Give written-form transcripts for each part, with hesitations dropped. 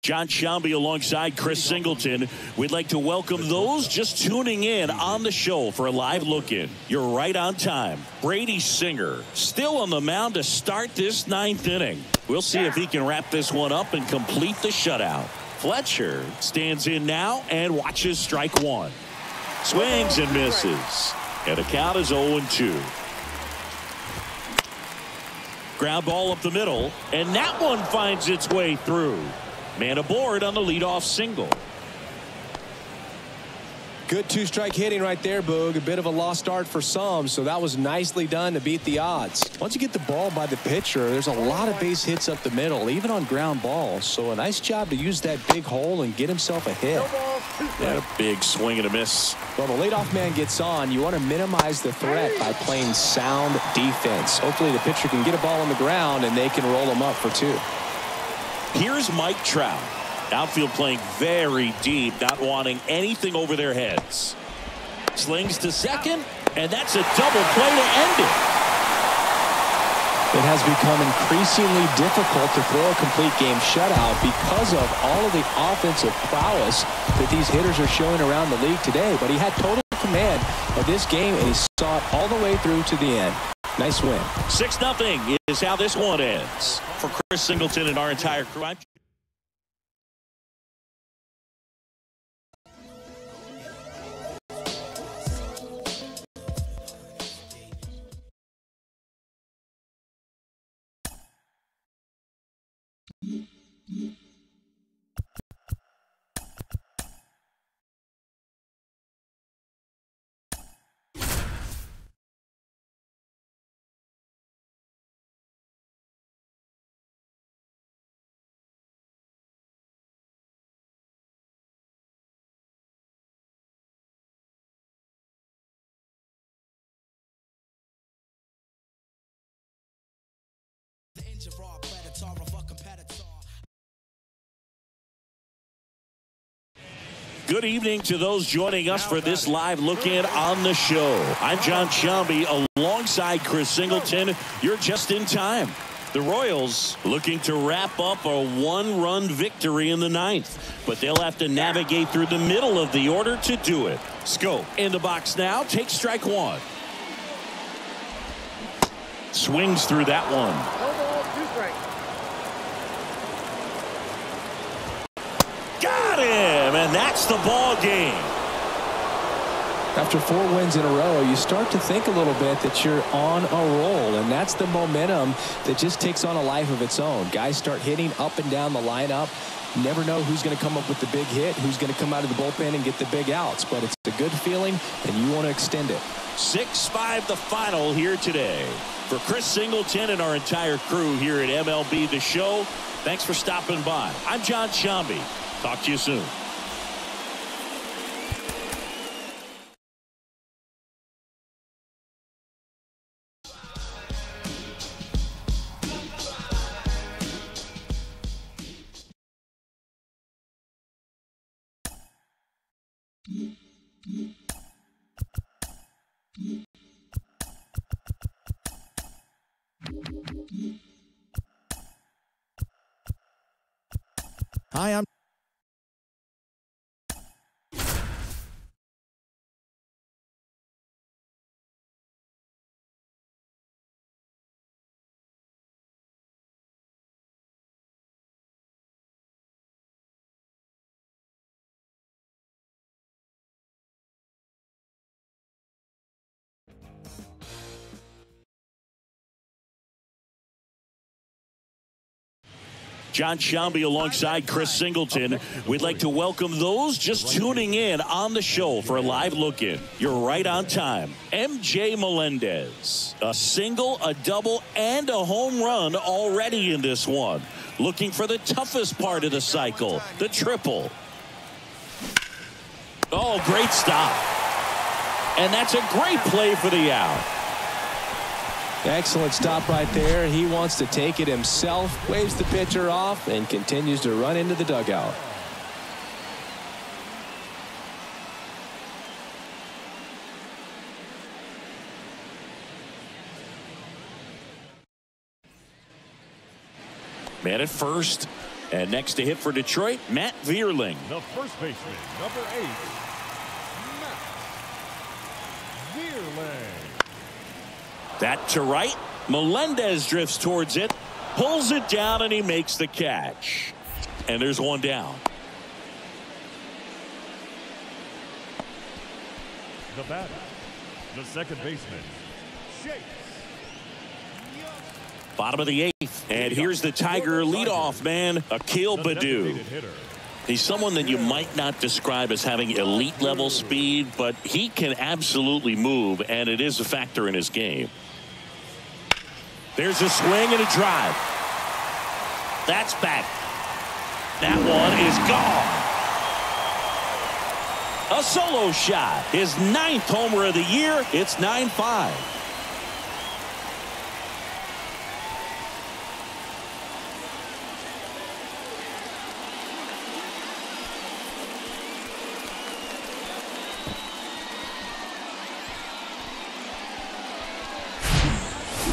Jon Sciambi alongside Chris Singleton. We'd like to welcome those just tuning in on the show for a live look-in. You're right on time. Brady Singer still on the mound to start this ninth inning. We'll see if he can wrap this one up and complete the shutout. Fletcher stands in now and watches strike one. Swings and misses. And the count is 0-2. Ground ball up the middle, and that one finds its way through. Man aboard on the leadoff single. Good two-strike hitting right there, Boog. A bit of a lost start for some, so that was nicely done to beat the odds. Once you get the ball by the pitcher, there's a lot of base hits up the middle, even on ground balls. So a nice job to use that big hole and get himself a hit. And a big swing and a miss. Well, the leadoff man gets on. You want to minimize the threat by playing sound defense. Hopefully the pitcher can get a ball on the ground and they can roll him up for two. Here's Mike Trout. Outfield playing very deep, not wanting anything over their heads. Slings to second, and that's a double play to end it. It has become increasingly difficult to throw a complete game shutout because of all of the offensive prowess that these hitters are showing around the league today. But he had total command of this game, and he saw it all the way through to the end. Nice win. 6-0 is how this one ends. For Chris Singleton and our entire crew, Good evening to those joining us for this live look-in on the show. I'm Jon Sciambi alongside Chris Singleton. You're just in time. The Royals looking to wrap up a one-run victory in the ninth, but they'll have to navigate through the middle of the order to do it. Schoop in the box now, takes strike one. Swings through that one. Got him, and that's the ball game. After 4 wins in a row, you start to think a little bit that you're on a roll, and that's the momentum that just takes on a life of its own. Guys start hitting up and down the lineup. You never know who's going to come up with the big hit, who's going to come out of the bullpen and get the big outs, but it's a good feeling, and you want to extend it. 6-5 the final here today. For Chris Singleton and our entire crew here at MLB The Show, thanks for stopping by. I'm Jon Sciambi. Talk to you soon. Hi, I'm Jon Sciambi alongside Chris Singleton. We'd like to welcome those just tuning in on the show for a live look-in. You're right on time. MJ Melendez. A single, a double, and a home run already in this one. Looking for the toughest part of the cycle, the triple. Oh, great stop. And that's a great play for the out. Excellent stop right there. He wants to take it himself, waves the pitcher off, and continues to run into the dugout. Man at first. And next to hit for Detroit, Matt Vierling. The first baseman, number 8, Matt Vierling. That to right. Melendez drifts towards it, pulls it down, and he makes the catch. And there's one down. The batter, the second baseman, Chase. Bottom of the 8th. And here's the Tiger leadoff man, Akil Baddoo. He's someone that you might not describe as having elite level speed, but he can absolutely move, and it is a factor in his game. There's a swing and a drive. That's back. That one is gone. A solo shot. His 9th homer of the year. It's 9-5.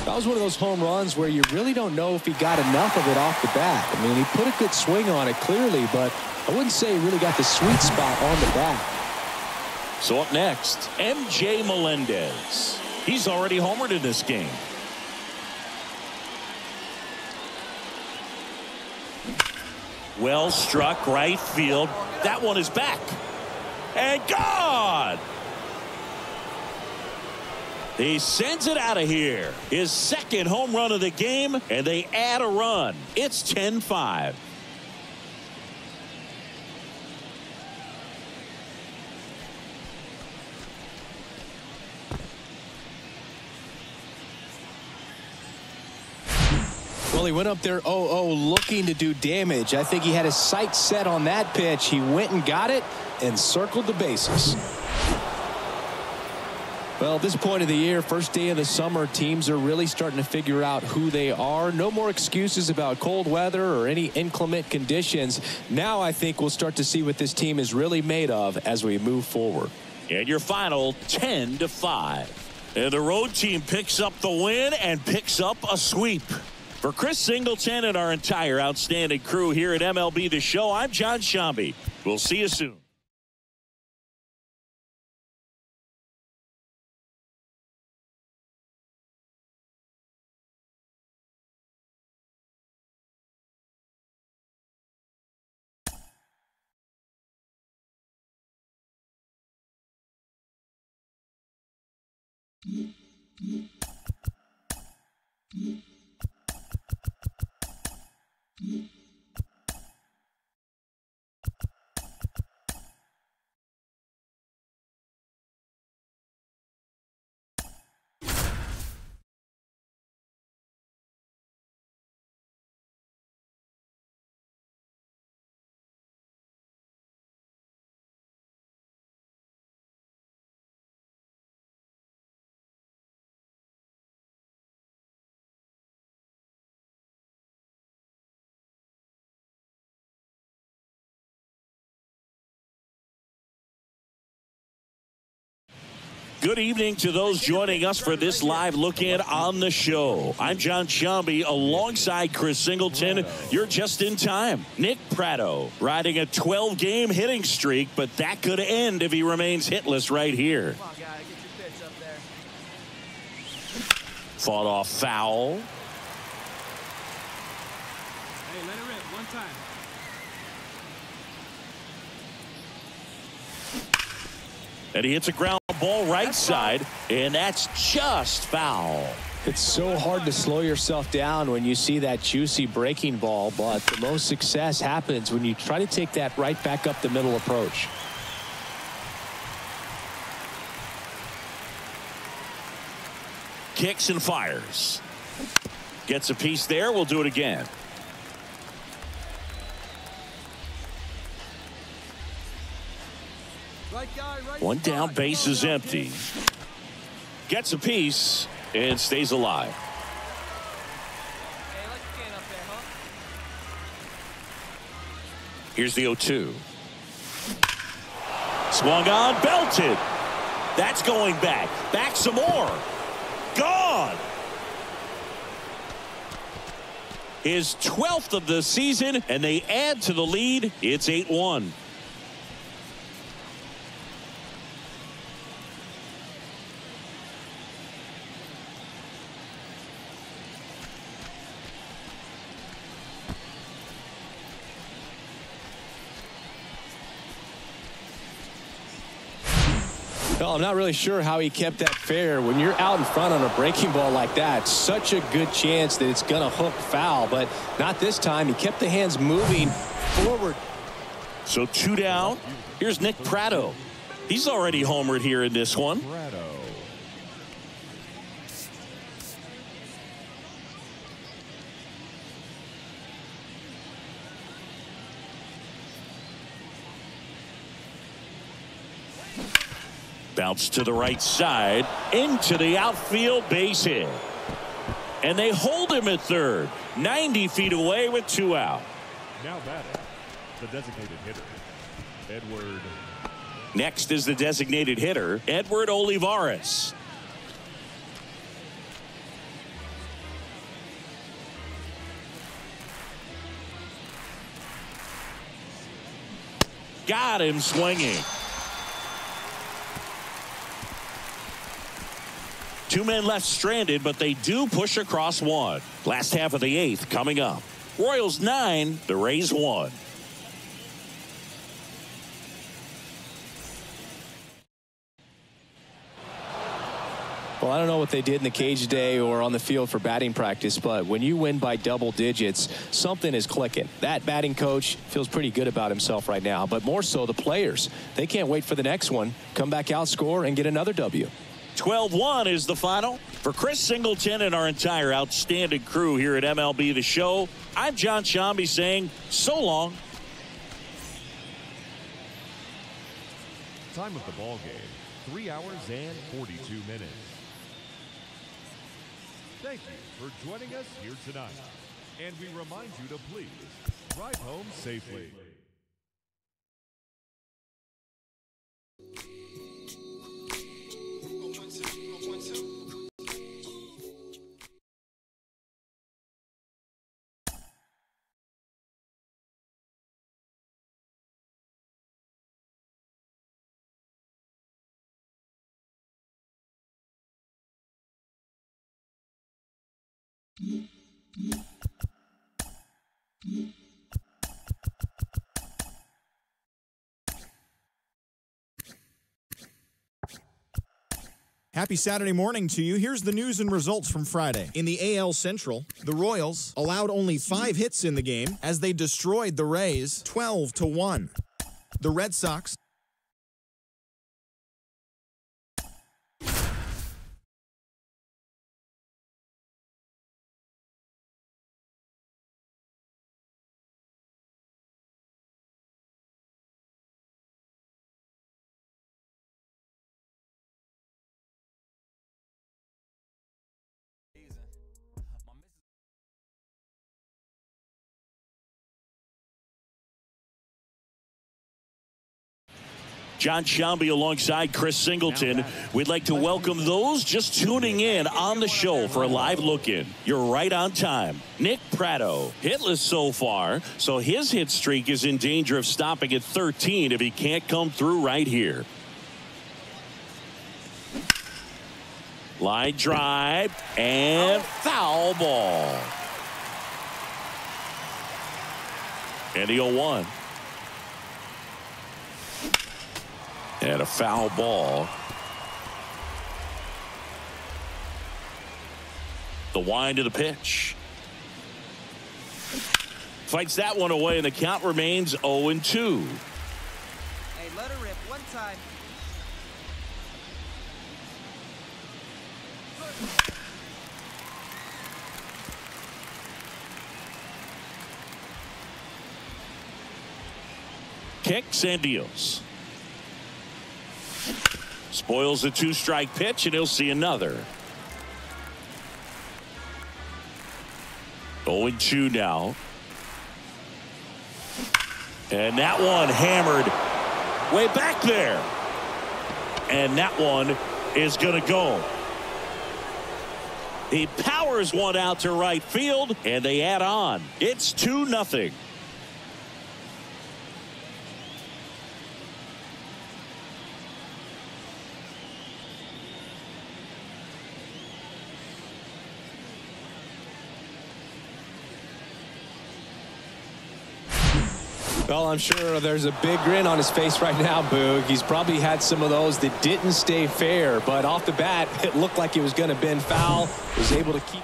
That was one of those home runs where you really don't know if he got enough of it off the bat. I mean, he put a good swing on it clearly, but I wouldn't say he really got the sweet spot on the bat. So up next, MJ Melendez. He's already homered in this game. Well struck right field. That one is back. And gone. He sends it out of here. His 2nd home run of the game, and they add a run. It's 10-5. Well, he went up there 0-0 looking to do damage. I think he had his sights set on that pitch. He went and got it and circled the bases. Well, at this point of the year, first day of the summer, teams are really starting to figure out who they are. No more excuses about cold weather or any inclement conditions. Now I think we'll start to see what this team is really made of as we move forward. And your final 10-5. And the road team picks up the win and picks up a sweep. For Chris Singleton and our entire outstanding crew here at MLB The Show, I'm John Shambi. We'll see you soon. Good evening to those joining us for this live look-in on the show. I'm John Shambi alongside Chris Singleton. You're just in time. Nick Pratto riding a 12-game hitting streak, but that could end if he remains hitless right here. Come on, guy, get your pitch up there. Fought off foul. Hey, let it rip one time. And he hits a ground ball right side, and that's just foul. It's so hard to slow yourself down when you see that juicy breaking ball, but the most success happens when you try to take that right back up the middle approach. Kicks and fires. Gets a piece there. We'll do it again. One down, base is empty. Gets a piece and stays alive. Here's the 0-2. Swung on, belted. That's going back. Back some more. Gone. his 12th of the season, and they add to the lead. It's 8-1. Well, I'm not really sure how he kept that fair. When you're out in front on a breaking ball like that, such a good chance that it's going to hook foul, but not this time. He kept the hands moving forward. So 2 down. Here's Nick Pratto. He's already homered here in this one. Bounce to the right side, into the outfield, base hit. And they hold him at third, 90 feet away with 2 out. Now batting, the designated hitter, Edward. Next is the designated hitter, Edward Olivares. Got him swinging. 2 men left stranded, but they do push across 1. Last half of the 8th coming up. Royals 9, the Rays 1. Well, I don't know what they did in the cage today or on the field for batting practice, but when you win by double digits, something is clicking. That batting coach feels pretty good about himself right now, but more so the players. They can't wait for the next one, come back out, score, and get another W. 12-1 is the final. For Chris Singleton and our entire outstanding crew here at MLB The Show, I'm John Sciambi saying so long. Time of the ball game, 3 hours and 42 minutes. Thank you for joining us here tonight. And we remind you to please drive home safely. Happy Saturday morning to you. Here's the news and results from Friday. In the AL Central, the Royals allowed only 5 hits in the game as they destroyed the Rays 12-1. The Red Sox John Sciambi alongside Chris Singleton. We'd like to welcome those just tuning in on the show for a live look-in. You're right on time. Nick Pratto, hitless so far, so his hit streak is in danger of stopping at 13 if he can't come through right here. Line drive and foul ball. And the 0-1. And a foul ball. The wind of the pitch. Fights that one away, and the count remains 0-2. Hey, let her rip one time. Kicks and deals. Spoils the 2-strike pitch, and he'll see another. 0-2 now. And that one hammered way back there. And that one is going to go. He powers one out to right field, and they add on. It's 2-0. Well, I'm sure there's a big grin on his face right now, Boog. He's probably had some of those that didn't stay fair, but off the bat, it looked like it was going to bend foul. Was able to keep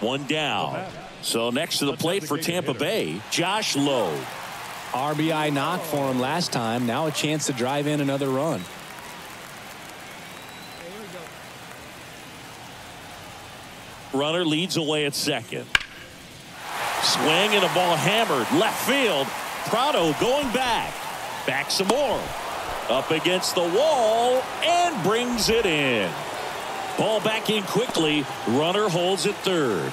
one down. So next to the plate for Tampa Bay, Josh Lowe. RBI knock for him last time. Now a chance to drive in another run. Runner leads away at second. Swing and a ball hammered left field. Prado going back. Back some more. Up against the wall and brings it in. Ball back in quickly. Runner holds at third.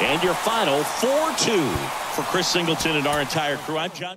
And your final 4-2 for Chris Singleton and our entire crew. I'm John.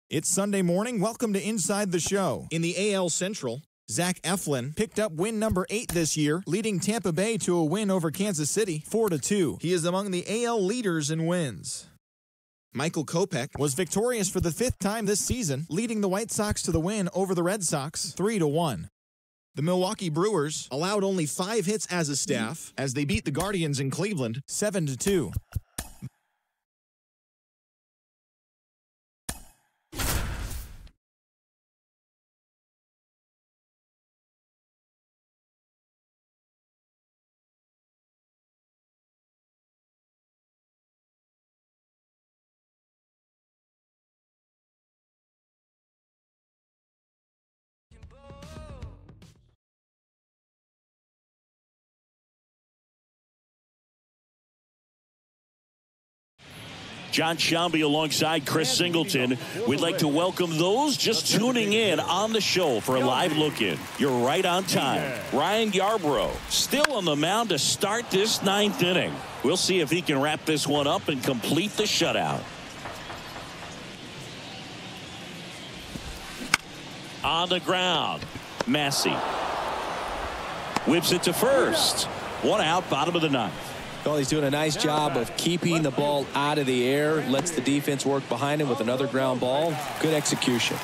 It's Sunday morning. Welcome to Inside the Show. In the AL Central, Zach Eflin picked up win number 8 this year, leading Tampa Bay to a win over Kansas City 4-2. He is among the AL leaders in wins. Michael Kopech was victorious for the 5th time this season, leading the White Sox to the win over the Red Sox 3-1. The Milwaukee Brewers allowed only 5 hits as a staff as they beat the Guardians in Cleveland 7-2. John Sciambi alongside Chris Singleton. We'd like to welcome those just tuning in on the show for a live look-in. You're right on time. Ryan Yarbrough still on the mound to start this 9th inning. We'll see if he can wrap this one up and complete the shutout. On the ground, Massey whips it to first. 1 out, bottom of the 9th. Well, he's doing a nice job of keeping the ball out of the air, lets the defense work behind him with another ground ball. Good execution.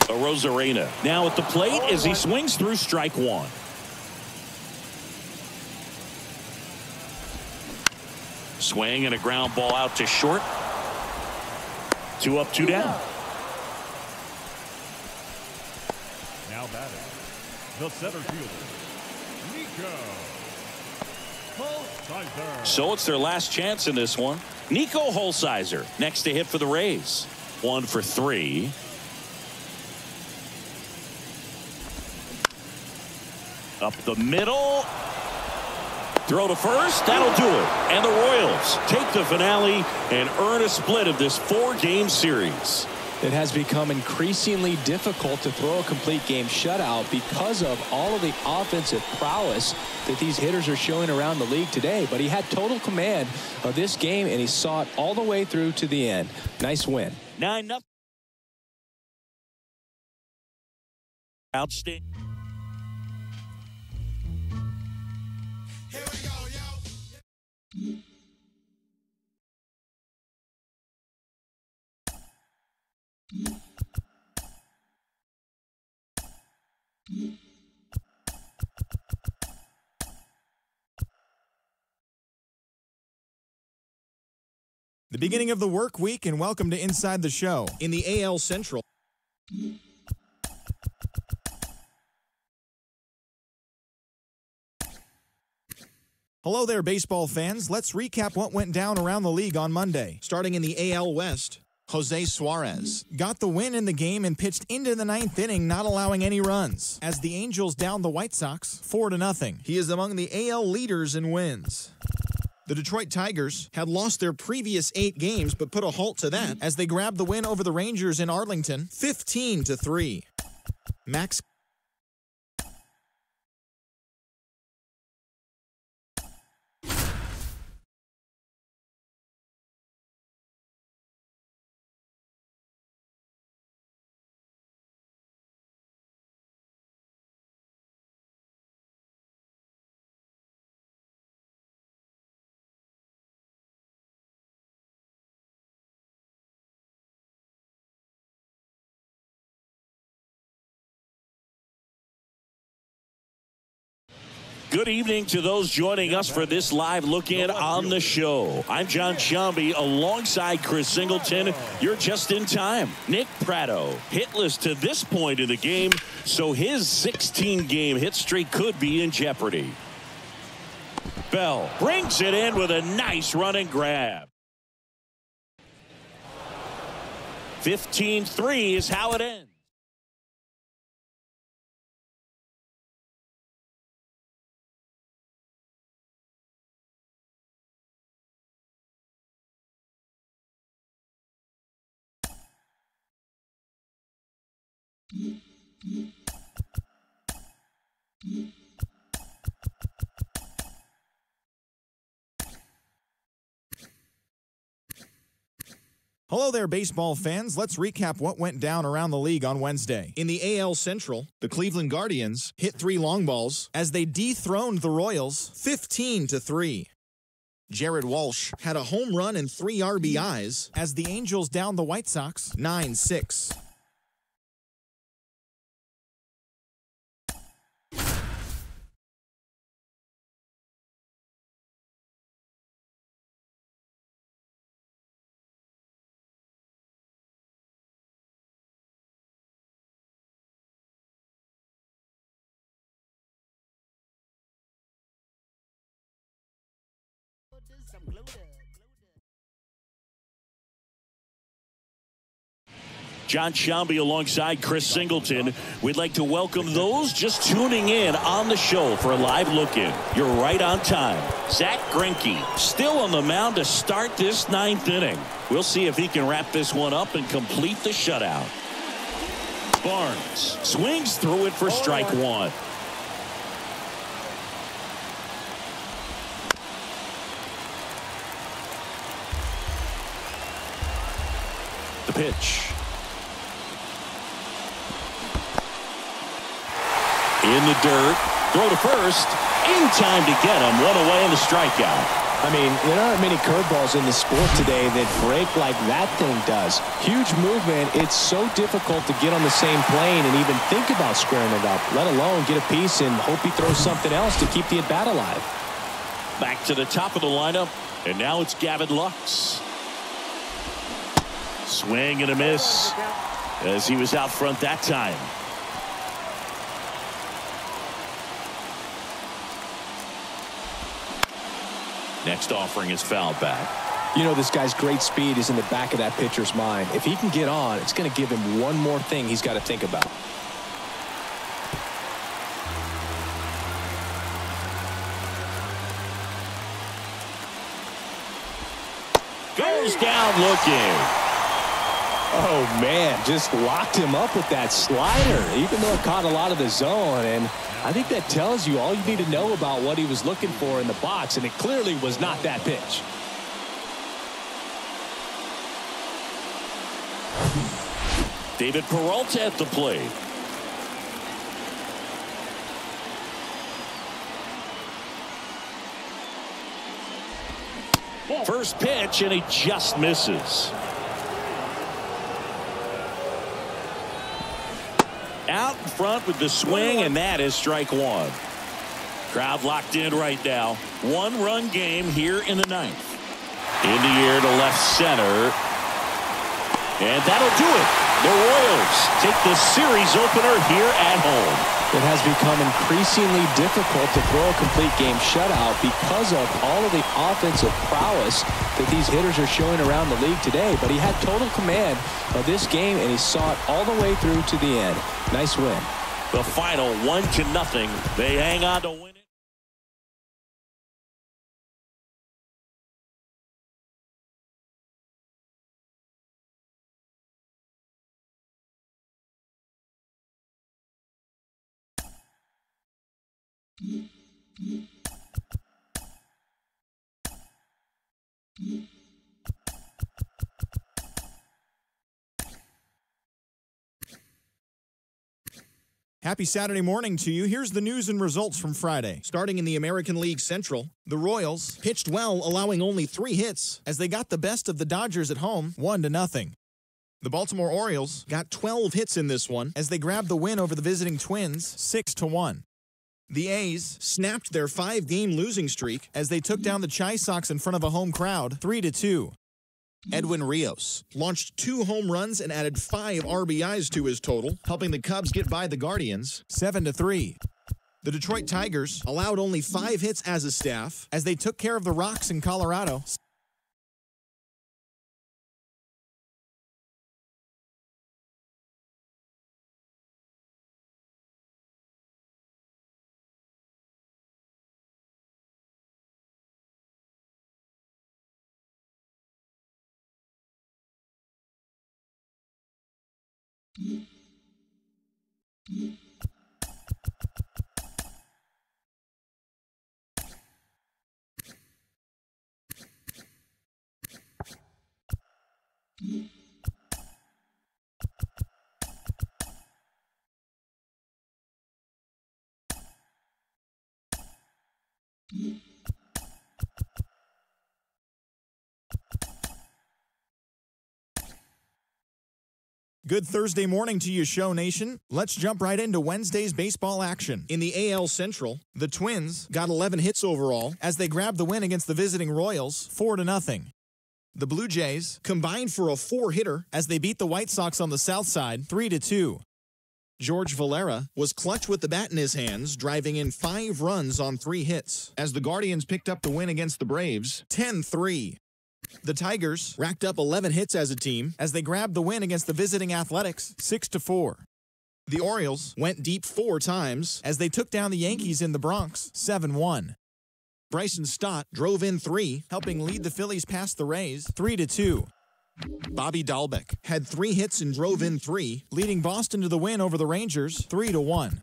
Arozarena now at the plate as he swings through strike 1. Swing and a ground ball out to short. 2 up, 2 down. Now batting, the center fielder, Nico Holsizer. So it's their last chance in this one. Nico Holsizer next to hit for the Rays. 1 for 3. Up the middle. Throw to first. That'll do it. And the Royals take the finale and earn a split of this 4-game series. It has become increasingly difficult to throw a complete game shutout because of all of the offensive prowess that these hitters are showing around the league today. But he had total command of this game, and he saw it all the way through to the end. Nice win. 9-0. Outstanding. Here we go, yo. The beginning of the work week, and welcome to Inside the Show. In the AL Central, hello there, baseball fans. Let's recap what went down around the league on Monday. Starting in the AL West, Jose Suarez, got the win in the game and pitched into the 9th inning, not allowing any runs, as the Angels downed the White Sox 4-0. He is among the AL leaders in wins. The Detroit Tigers had lost their previous 8 games, but put a halt to that as they grabbed the win over the Rangers in Arlington, 15-3. Max Good evening to those joining us for this live look-in on the show. I'm John Sciambi alongside Chris Singleton. You're just in time. Nick Pratto hitless to this point of the game, so his 16-game hit streak could be in jeopardy. Bell brings it in with a nice running grab. 15-3 is how it ends. Hello there, baseball fans. Let's recap what went down around the league on Wednesday. In the AL Central, the Cleveland Guardians hit 3 long balls as they dethroned the Royals 15-3. Jared Walsh had a home run and 3 RBIs as the Angels downed the White Sox 9-6. John Sciambi alongside Chris Singleton. We'd like to welcome those just tuning in on the show for a live look-in. You're right on time. Zach Greinke still on the mound to start this 9th inning. We'll see if he can wrap this one up and complete the shutout. Barnes swings through it for strike 1. The pitch. In the dirt, throw to first, in time to get him, 1 away in the strikeout. I mean, there aren't many curveballs in the sport today that break like that thing does. Huge movement. It's so difficult to get on the same plane and even think about squaring it up, let alone get a piece and hope he throws something else to keep the at-bat alive. Back to the top of the lineup, and now it's Gavin Lux. Swing and a miss as he was out front that time. Next offering is fouled back. You know, this guy's great speed is in the back of that pitcher's mind. If he can get on, it's going to give him one more thing he's got to think about. Goes down looking. Oh, man, just locked him up with that slider, even though it caught a lot of the zone. And I think that tells you all you need to know about what he was looking for in the box, and it clearly was not that pitch. David Peralta at the plate. First pitch, and he just misses. Out in front with the swing, and that is strike 1. Crowd locked in right now. 1-run game here in the 9th. In the air to left center. And that'll do it. The Royals take the series opener here at home. It has become increasingly difficult to throw a complete game shutout because of all of the offensive prowess that these hitters are showing around the league today. But he had total command of this game, and he saw it all the way through to the end. Nice win. The final 1-0. They hang on to win it. Happy Saturday morning to you. Here's the news and results from Friday. Starting in the American League Central, the Royals pitched well, allowing only 3 hits as they got the best of the Dodgers at home, 1-0. The Baltimore Orioles got 12 hits in this one as they grabbed the win over the visiting Twins, 6-1. The A's snapped their 5-game losing streak as they took down the Chi Sox in front of a home crowd, 3-2. Edwin Rios launched 2 home runs and added 5 RBIs to his total, helping the Cubs get by the Guardians, 7-3. The Detroit Tigers allowed only 5 hits as a staff as they took care of the Rocks in Colorado. Good Thursday morning to you, Show Nation. Let's jump right into Wednesday's baseball action. In the AL Central, the Twins got 11 hits overall as they grabbed the win against the visiting Royals, 4-0. The Blue Jays combined for a 4-hitter as they beat the White Sox on the south side, 3-2. George Valera was clutch with the bat in his hands, driving in 5 runs on 3 hits as the Guardians picked up the win against the Braves, 10-3. The Tigers racked up 11 hits as a team as they grabbed the win against the visiting Athletics, 6-4. The Orioles went deep 4 times as they took down the Yankees in the Bronx, 7-1. Bryson Stott drove in 3, helping lead the Phillies past the Rays, 3-2. Bobby Dahlbeck had 3 hits and drove in 3, leading Boston to the win over the Rangers, 3-1.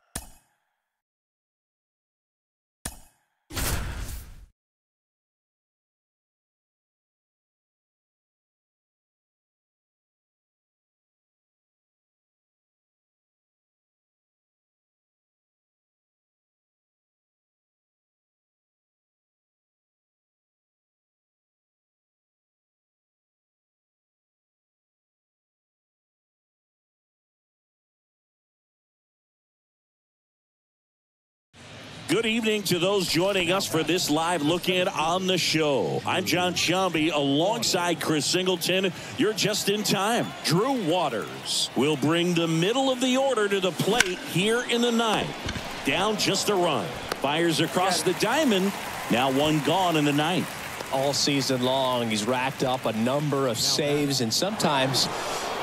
Good evening to those joining us for this live look-in on the show. I'm John Sciambi alongside Chris Singleton. You're just in time. Drew Waters will bring the middle of the order to the plate here in the 9th. Down just a run. Fires across the diamond. Now 1 gone in the 9th. All season long, he's racked up a number of saves, and sometimes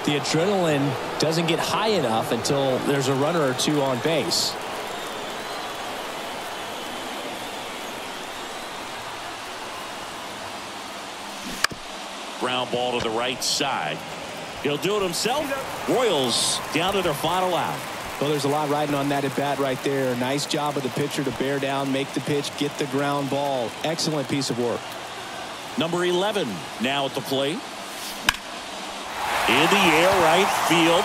the adrenaline doesn't get high enough until there's a runner or 2 on base. Ground ball to the right side. He'll do it himself. Royals down to their final out. Well, there's a lot riding on that at bat right there. Nice job of the pitcher to bear down, make the pitch, get the ground ball. Excellent piece of work. Number 11 now at the plate. In the air, right field.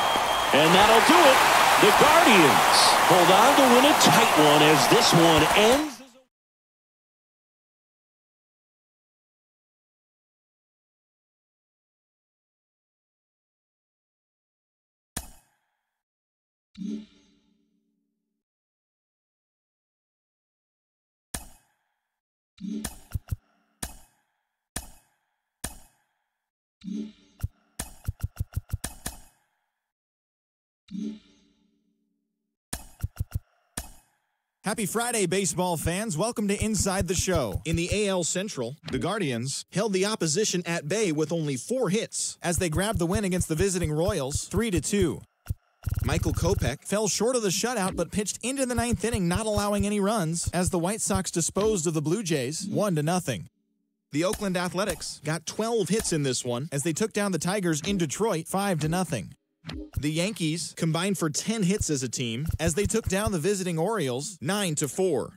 And that'll do it. The Guardians hold on to win a tight one as this one ends. Happy Friday, baseball fans. Welcome to Inside the Show. In the AL Central, the Guardians held the opposition at bay with only 4 hits as they grabbed the win against the visiting Royals 3-2. Michael Kopech fell short of the shutout but pitched into the 9th inning, not allowing any runs as the White Sox disposed of the Blue Jays 1-0. The Oakland Athletics got 12 hits in this one as they took down the Tigers in Detroit 5-0. The Yankees combined for 10 hits as a team as they took down the visiting Orioles 9-4.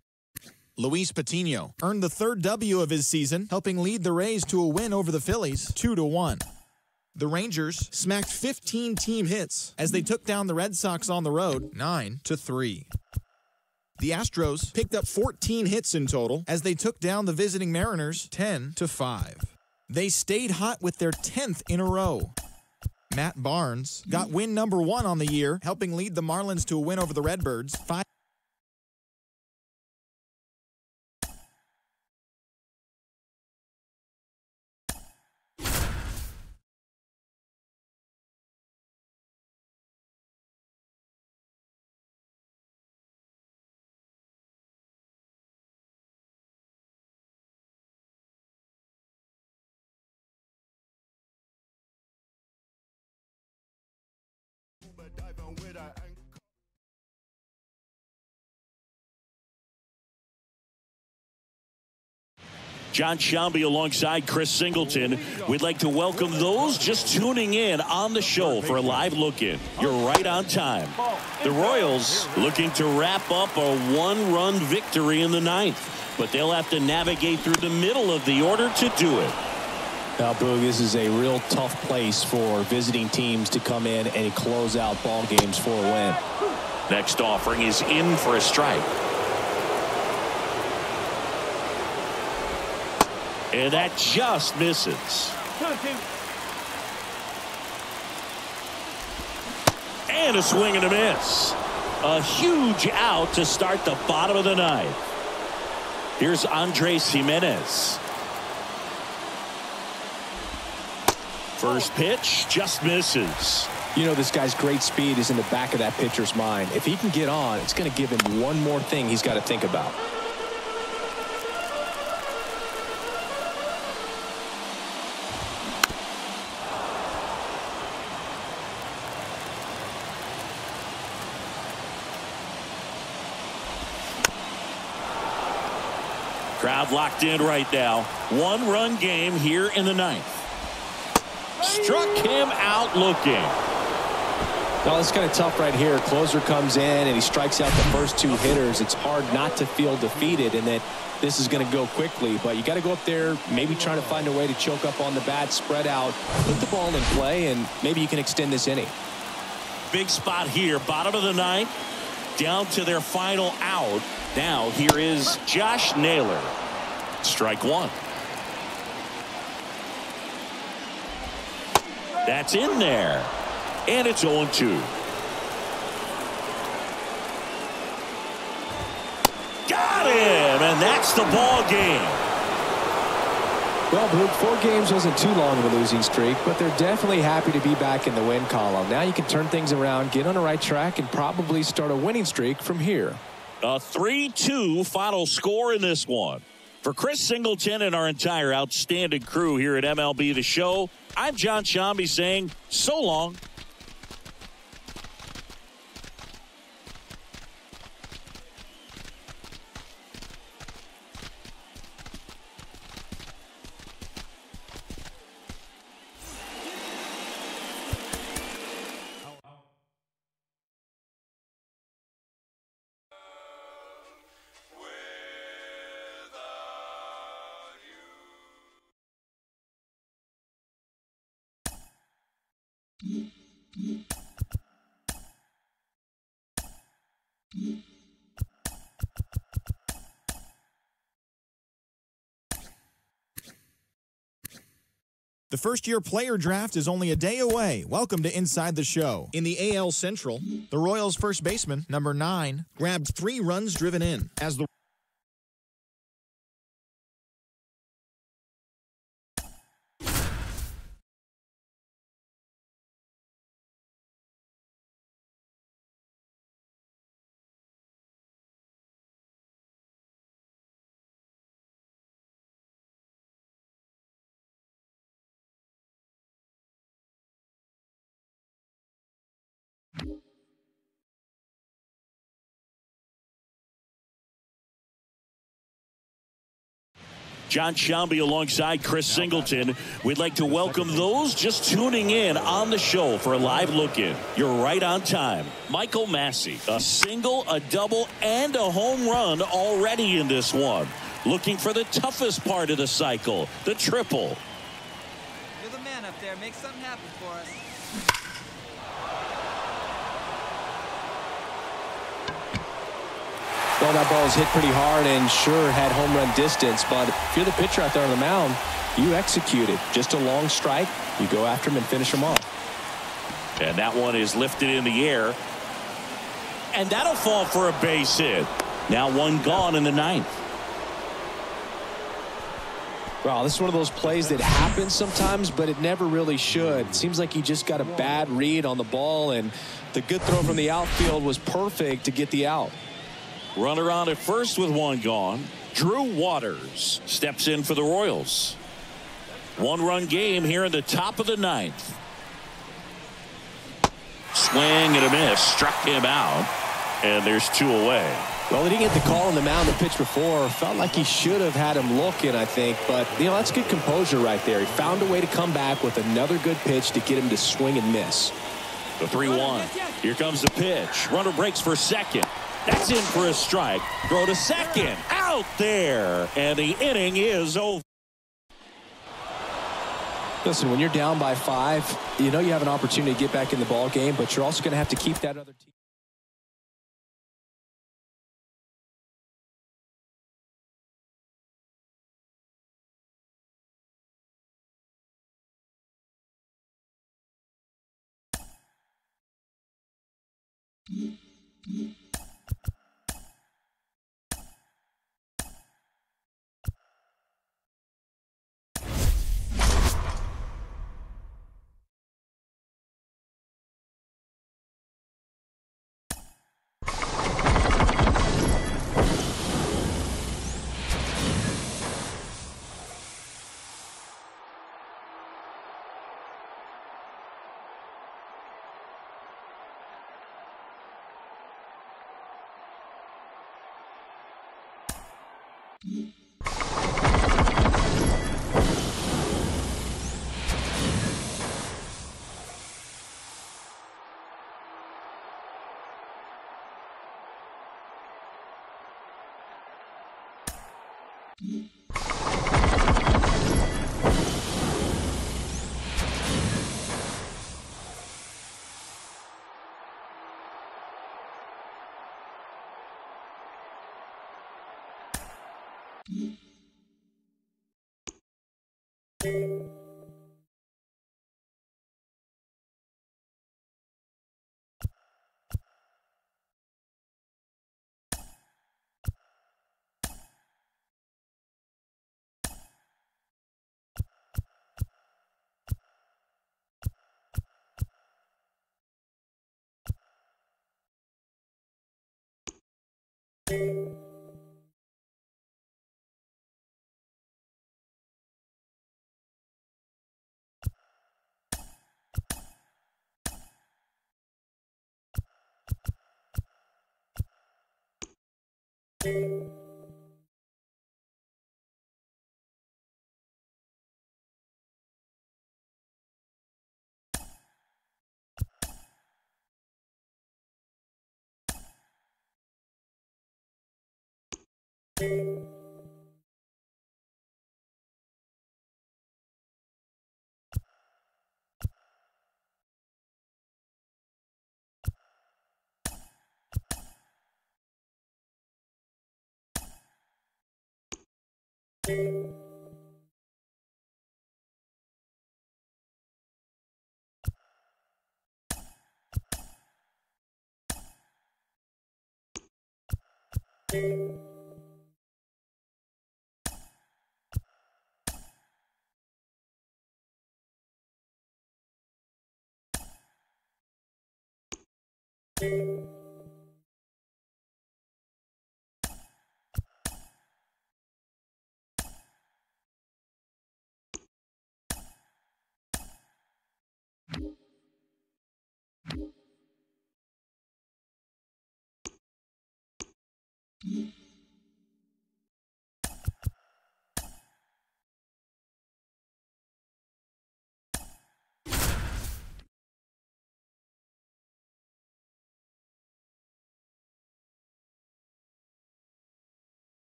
Luis Patino earned the 3rd W of his season, helping lead the Rays to a win over the Phillies 2-1. The Rangers smacked 15 team hits as they took down the Red Sox on the road 9-3. The Astros picked up 14 hits in total as they took down the visiting Mariners 10-5. They stayed hot with their 10th in a row. Matt Barnes got win number 1 on the year, helping lead the Marlins to a win over the Redbirds 5. John Shambi alongside Chris Singleton. We'd like to welcome those just tuning in on the show for a live look-in. You're right on time. The Royals looking to wrap up a 1-run victory in the 9th, but they'll have to navigate through the middle of the order to do it. Now, Boog, this is a real tough place for visiting teams to come in and close out ball games for a win. Next offering is in for a strike. And that just misses. And a swing and a miss. A huge out to start the bottom of the 9th. Here's Andres Gimenez. First pitch just misses. You know, this guy's great speed is in the back of that pitcher's mind. If he can get on, it's going to give him one more thing he's got to think about. Crowd locked in right now. 1-run game here in the 9th. Struck him out looking. Well, it's kind of tough right here. Closer comes in and he strikes out the first 2 hitters. It's hard not to feel defeated and that this is going to go quickly. But you got to go up there, maybe trying to find a way to choke up on the bat, spread out, put the ball in play, and maybe you can extend this inning. Big spot here. Bottom of the 9th. Down to their final out. Now here is Josh Naylor. Strike 1. That's in there. And it's 0-2. Got him! And that's the ball game. Well, Boog, 4 games wasn't too long of a losing streak, but they're definitely happy to be back in the win column. Now you can turn things around, get on the right track, and probably start a winning streak from here. A 3-2 final score in this one. For Chris Singleton and our entire outstanding crew here at MLB The Show, I'm John Shambi saying so long. The first-year player draft is only a day away. Welcome to Inside the Show. In the AL Central, the Royals' first baseman, number 9, grabbed 3 runs driven in as the John Shambi alongside Chris Singleton. We'd like to welcome those just tuning in on the show for a live look-in. You're right on time. Michael Massey, a single, a double, and a home run already in this one. Looking for the toughest part of the cycle, the triple. You're the man up there. Make something happen for us. Well, that ball was hit pretty hard and sure had home run distance, but if you're the pitcher out there on the mound, you execute it. Just a long strike, you go after him and finish him off. And that one is lifted in the air. And that'll fall for a base hit. Now one gone in the ninth. Wow, this is one of those plays that happens sometimes, but it never really should. It seems like he just got a bad read on the ball, and the good throw from the outfield was perfect to get the out. Runner on at first with one gone. Drew Waters steps in for the Royals. One-run game here in the top of the ninth. Swing and a miss. Struck him out. And there's two away. Well, he didn't get the call on the mound to pitch before. Felt like he should have had him looking, I think. But, you know, that's good composure right there. He found a way to come back with another good pitch to get him to swing and miss. The 3-1. Here comes the pitch. Runner breaks for second. That's in for a strike. Throw to second. Out there. And the inning is over. Listen, when you're down by 5, you know you have an opportunity to get back in the ball game, but you're also going to have to keep that other team.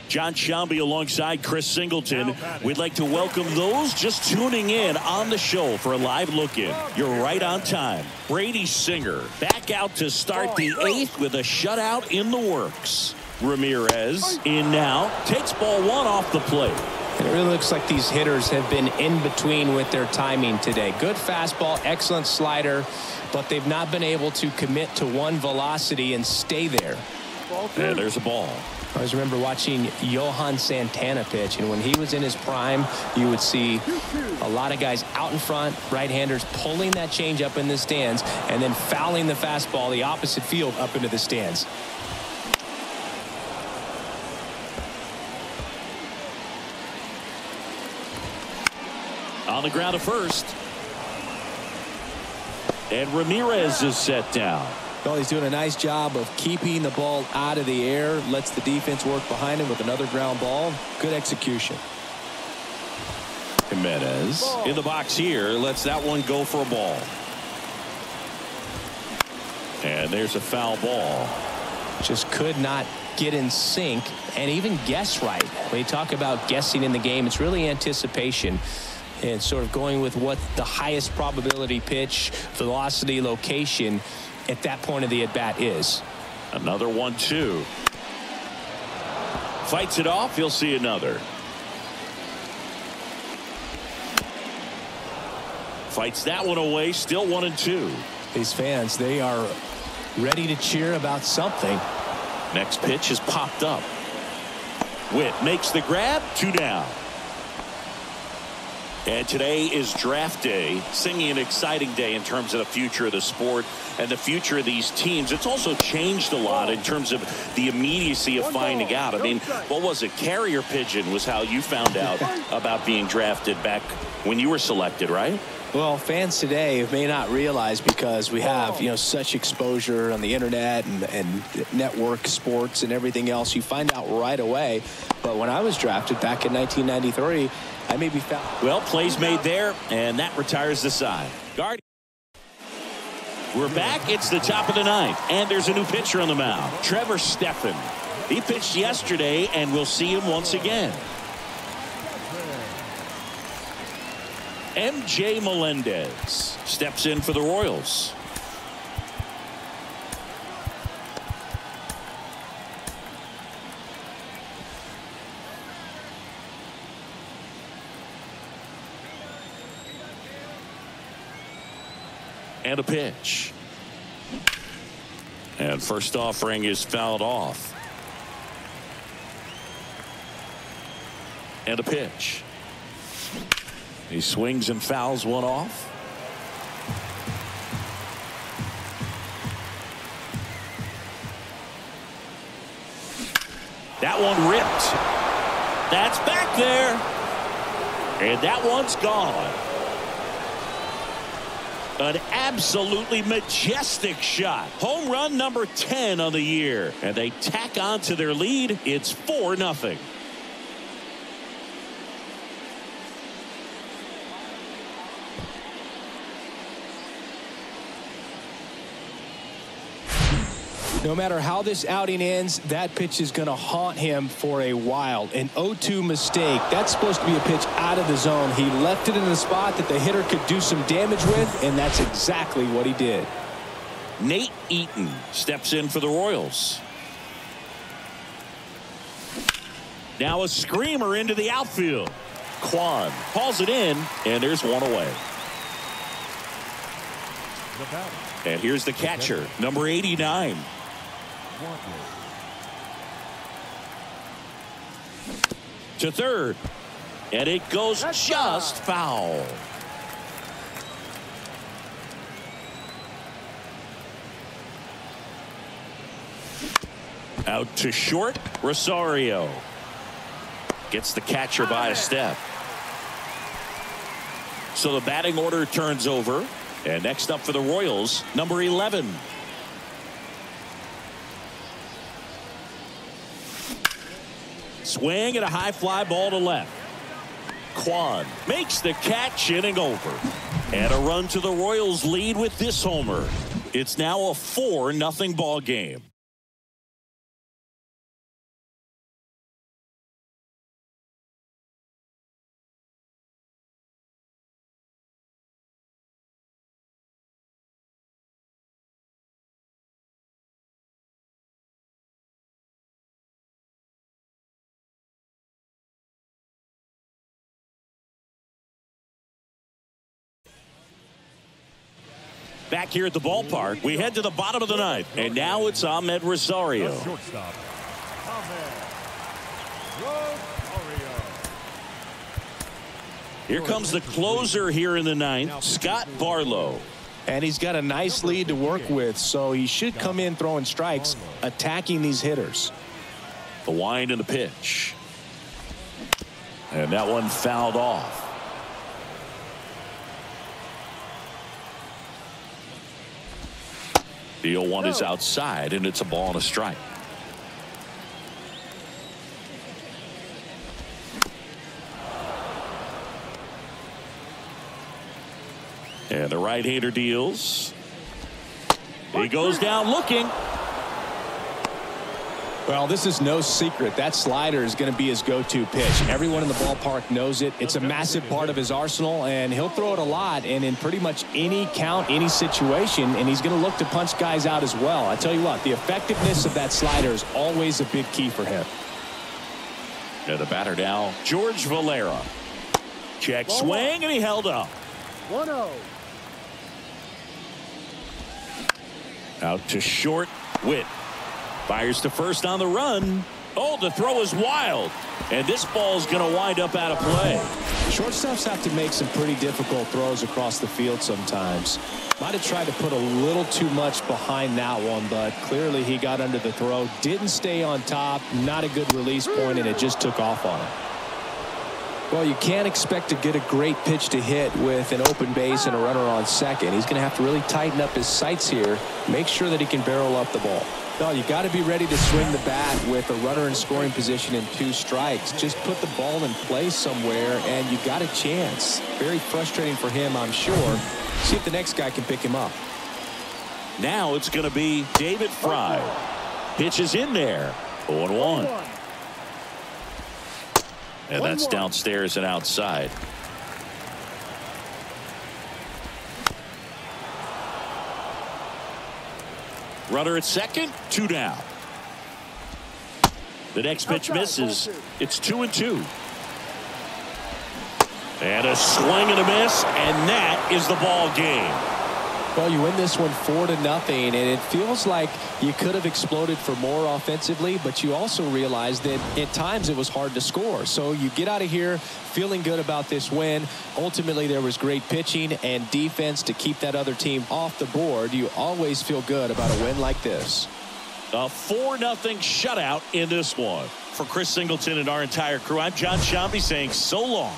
John Shambi alongside Chris Singleton. We'd like to welcome those just tuning in on the show for a live look-in. You're right on time. Brady Singer back out to start the 8th with a shutout in the works. Ramirez in now, takes ball 1 off the plate. It really looks like these hitters have been in between with their timing today. Good fastball, excellent slider, but they've not been able to commit to one velocity and stay there. And there's a ball. I always remember watching Johan Santana pitch, and when he was in his prime, you would see a lot of guys out in front, right-handers pulling that change up in the stands and then fouling the fastball the opposite field up into the stands. On the ground to first. And Ramirez is set down. Well, he's doing a nice job of keeping the ball out of the air, lets the defense work behind him with another ground ball. Good execution. Jimenez in the box here, lets that one go for a ball. And there's a foul ball. Just could not get in sync and even guess right. When you talk about guessing in the game, it's really anticipation and sort of going with what the highest probability pitch, velocity, location at that point of the at-bat is. Another 1-2. Fights it off. You'll see another. Fights that one away. Still 1-2. These fans, they are ready to cheer about something. Next pitch is popped up. Witt makes the grab. 2 down. And today is draft day, singing an exciting day in terms of the future of the sport and the future of these teams. It's also changed a lot in terms of the immediacy of finding out. I mean, what was it? Carrier pigeon was how you found out about being drafted back when you were selected, right? Well, fans today may not realize, because we have, such exposure on the internet and network sports and everything else. You find out right away. But when I was drafted back in 1993, I may be found. Well, plays made there, and that retires the side. Guard. We're back. It's the top of the 9th, and there's a new pitcher on the mound, Trevor Stephan. He pitched yesterday, and we'll see him once again. MJ Melendez steps in for the Royals. And a pitch. And first offering is fouled off. And a pitch. He swings and fouls one off. That one ripped. That's back there. And that one's gone. An absolutely majestic shot. Home run number 10 on the year. And they tack on to their lead. It's 4-0. No matter how this outing ends, that pitch is going to haunt him for a while. An 0-2 mistake. That's supposed to be a pitch out of the zone. He left it in a spot that the hitter could do some damage with, and that's exactly what he did. Nate Eaton steps in for the Royals. Now a screamer into the outfield. Kwan hauls it in, and there's one away. And here's the catcher, number 89. To third, and it goes just foul. Out to short, Rosario gets the catcher by a step. So the batting order turns over, and next up for the Royals, number 11. Swing and a high fly ball to left. Kwan makes the catch, inning over. And a run to the Royals lead with this homer. It's now a 4-0 ball game. Back here at the ballpark, we head to the bottom of the ninth. And now it's Ahmed Rosario. The shortstop, Ahmed Rosario. Here comes the closer here in the ninth, Scott Barlow. And he's got a nice lead to work with, so he should come in throwing strikes, attacking these hitters. The wind and the pitch. And that one fouled off. The 0-1 is outside, and it's a ball and a strike. And the right-hander deals. He goes down looking. Well, this is no secret. That slider is going to be his go-to pitch. Everyone in the ballpark knows it. It's a massive part of his arsenal, and he'll throw it a lot and in pretty much any count, any situation, and he's going to look to punch guys out as well. I tell you what, the effectiveness of that slider is always a big key for him. And the batter now, George Valera. Check swing, and he held up. 1-0. Out to short, Witt. Fires to first on the run. Oh, the throw is wild. And this ball is going to wind up out of play. Shortstops have to make some pretty difficult throws across the field sometimes. Might have tried to put a little too much behind that one, but clearly he got under the throw. Didn't stay on top. Not a good release point, and it just took off on him. Well, you can't expect to get a great pitch to hit with an open base and a runner on second. He's going to have to really tighten up his sights here. Make sure that he can barrel up the ball. No, you got to be ready to swing the bat with a runner in scoring position and 2 strikes. Just put the ball in play somewhere, and you got a chance. Very frustrating for him, I'm sure. See if the next guy can pick him up. Now it's going to be David Fry. Pitch is in there. 0-1. And that's downstairs and outside. Runner at second, 2 down. The next pitch misses. It's 2-2. And a swing and a miss, and that is the ball game. Well, you win this one 4-0, and it feels like you could have exploded for more offensively, but you also realize that at times it was hard to score. So you get out of here feeling good about this win. Ultimately, there was great pitching and defense to keep that other team off the board. You always feel good about a win like this. A 4-0 shutout in this one. For Chris Singleton and our entire crew, I'm John Sciambi saying so long.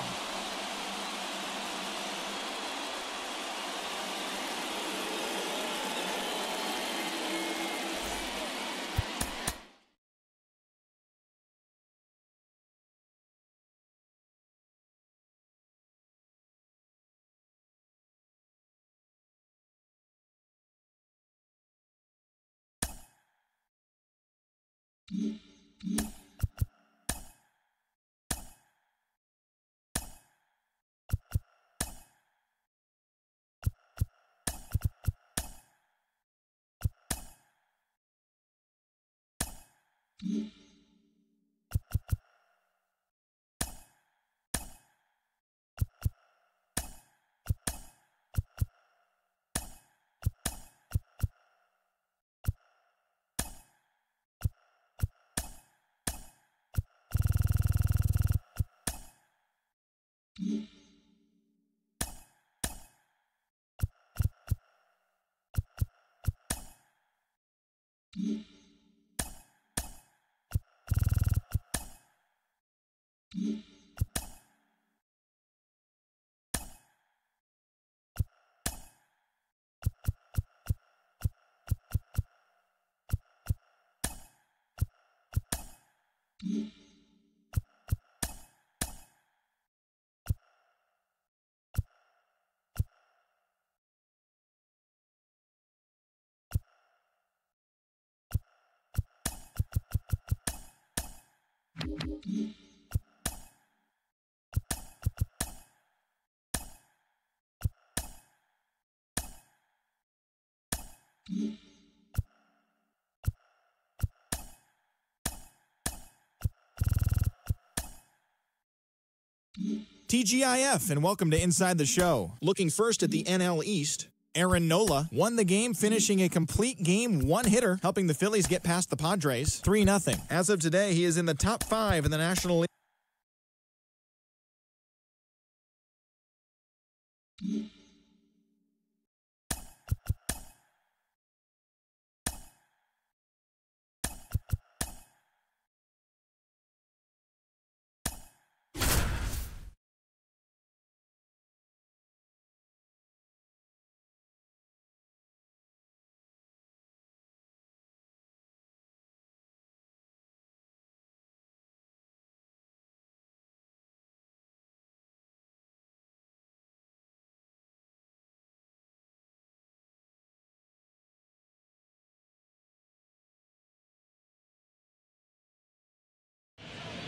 TGIF, and welcome to Inside the Show. Looking first at the NL East, Aaron Nola won the game, finishing a complete game one-hitter, helping the Phillies get past the Padres 3-0. As of today, he is in the top 5 in the National League.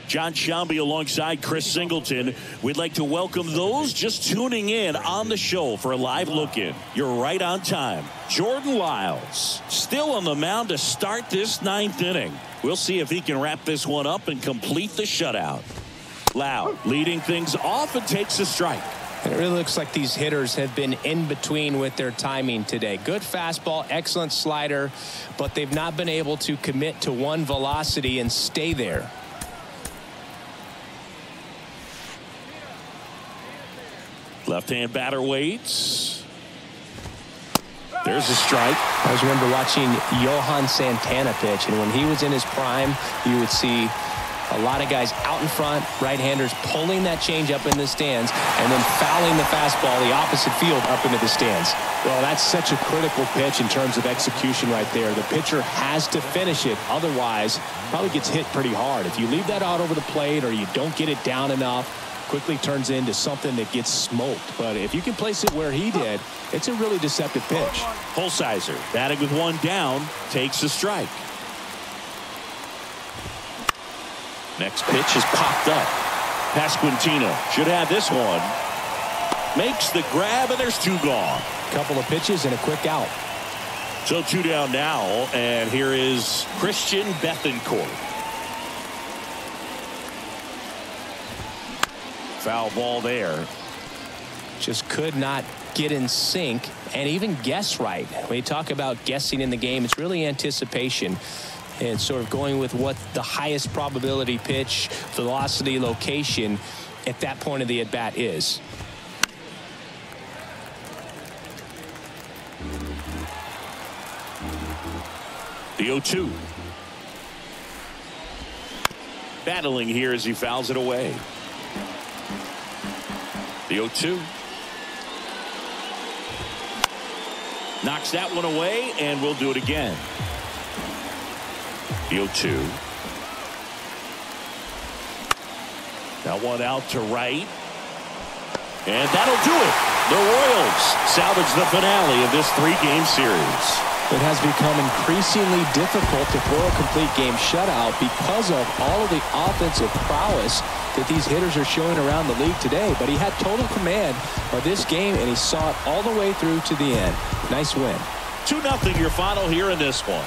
John Shambi alongside Chris Singleton. We'd like to welcome those just tuning in on the show for a live look-in. You're right on time. Jordan Lyles still on the mound to start this 9th inning. We'll see if he can wrap this one up and complete the shutout. Loud leading things off and takes a strike. It really looks like these hitters have been in between with their timing today. Good fastball, excellent slider, but they've not been able to commit to one velocity and stay there. Left-hand batter waits. There's a strike. I always remember watching Johan Santana pitch, and when he was in his prime, you would see a lot of guys out in front, right-handers pulling that change up in the stands, and then fouling the fastball the opposite field up into the stands. Well, that's such a critical pitch in terms of execution right there. The pitcher has to finish it, otherwise probably gets hit pretty hard. If you leave that out over the plate or you don't get it down enough, quickly turns into something that gets smoked. But if you can place it where he did, it's a really deceptive pitch. Holsizer batting with one down, takes a strike. Next pitch is popped up. Pasquantino should have this one. Makes the grab, and there's 2 gone. Couple of pitches and a quick out. So 2 down now, and here is Christian Bethancourt. Foul ball there. Just could not get in sync and even guess right. When you talk about guessing in the game, it's really anticipation and sort of going with what the highest probability pitch, velocity, location at that point of the at-bat is. The 0-2. Battling here as he fouls it away. The 0-2. Knocks that one away, and we'll do it again. The 0-2. That one out to right. And that'll do it. The Royals salvage the finale of this 3-game series. It has become increasingly difficult to throw a complete game shutout because of all of the offensive prowess that these hitters are showing around the league today. But he had total command of this game, and he saw it all the way through to the end. Nice win. 2-0 your final here in this one.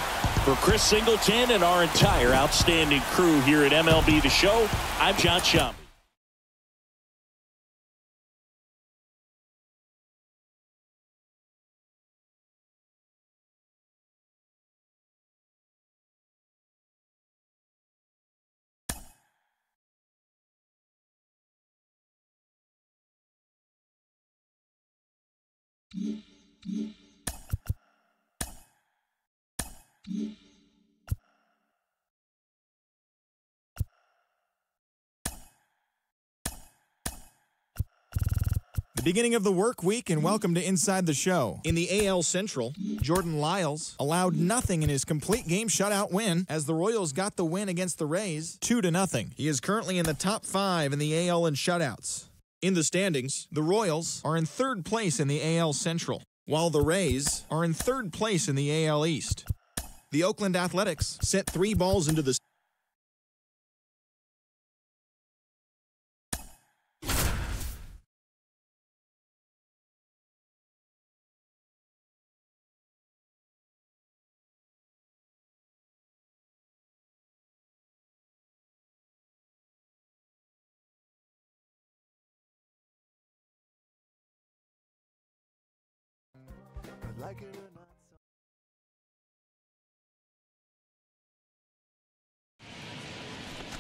For Chris Singleton and our entire outstanding crew here at MLB The Show, I'm John Shambi. The beginning of the work week, and welcome to Inside the Show. In the AL Central, Jordan Lyles allowed nothing in his complete game shutout win as the Royals got the win against the Rays 2-0. He is currently in the top 5 in the AL in shutouts. In the standings, the Royals are in 3rd place in the AL Central, while the Rays are in 3rd place in the AL East. The Oakland Athletics sent 3 balls into the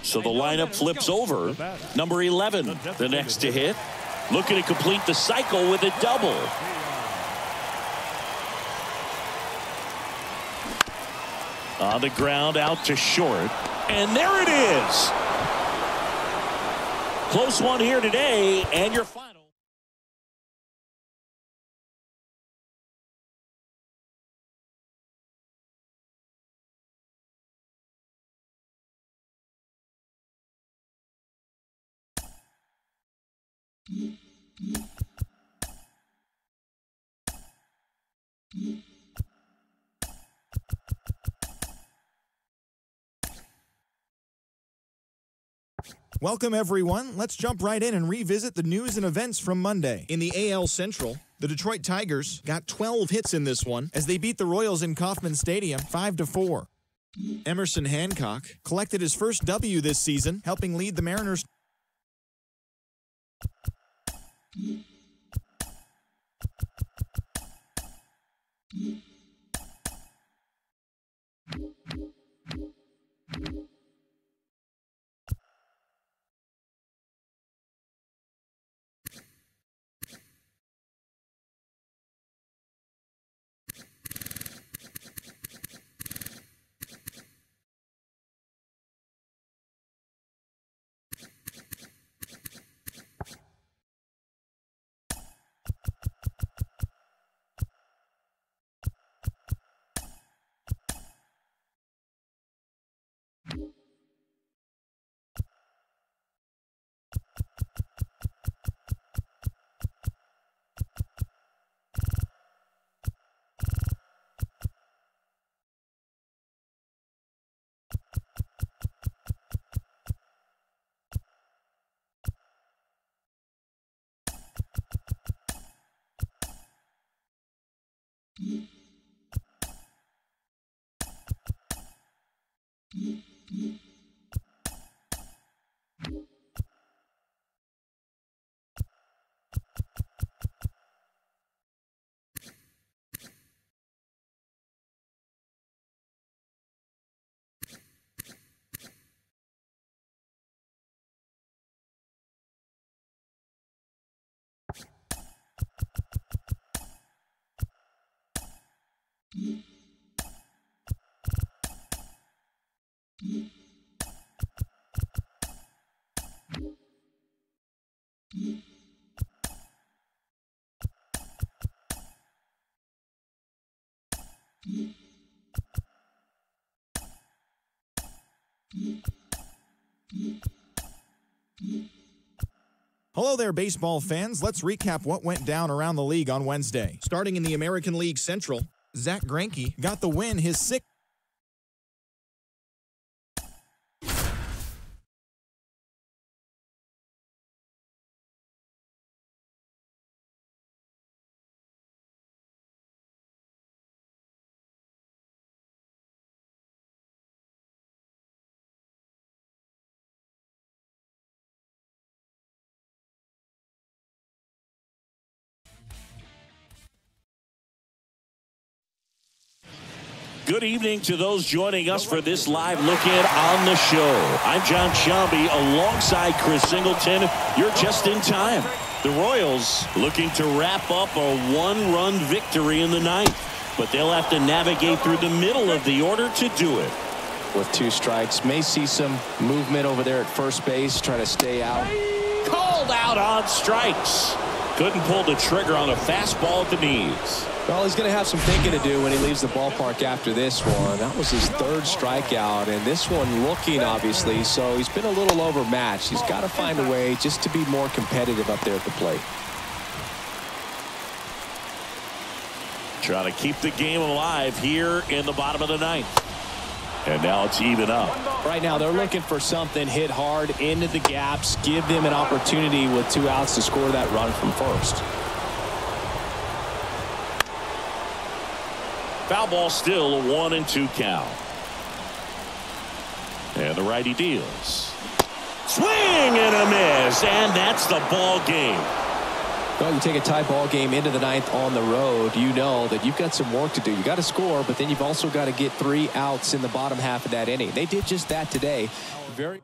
So the lineup flips over. Number 11, the next to hit. Looking to complete the cycle with a double. On the ground, out to short. And there it is. Close one here today, and your final. Welcome, everyone. Let's jump right in and revisit the news and events from Monday. In the AL Central, the Detroit Tigers got 12 hits in this one as they beat the Royals in Kauffman Stadium 5-4. Emerson Hancock collected his first W this season, helping lead the Mariners. Hello there, baseball fans. Let's recap what went down around the league on Wednesday. Starting in the American League Central, Zach Greinke got the win, his sixth. Good evening to those joining us for this live look-in on the show. I'm John Sciambi alongside Chris Singleton. You're just in time. The Royals looking to wrap up a one-run victory in the ninth, but they'll have to navigate through the middle of the order to do it. With 2 strikes, may see some movement over there at first base, try to stay out. Called out on strikes. Couldn't pull the trigger on a fastball at the knees. Well, he's going to have some thinking to do when he leaves the ballpark after this one. That was his 3rd strikeout, and this one looking, obviously, so he's been a little overmatched. He's got to find a way just to be more competitive up there at the plate. Trying to keep the game alive here in the bottom of the ninth. And now it's even up. Right now, they're looking for something, hit hard into the gaps, give them an opportunity with 2 outs to score that run from first. Foul ball, still a 1-2 count. And the righty deals. Swing and a miss, and that's the ball game. Well, you take a tie ball game into the ninth on the road, you know that you've got some work to do. You got to score, but then you've also got to get 3 outs in the bottom half of that inning. They did just that today. Very.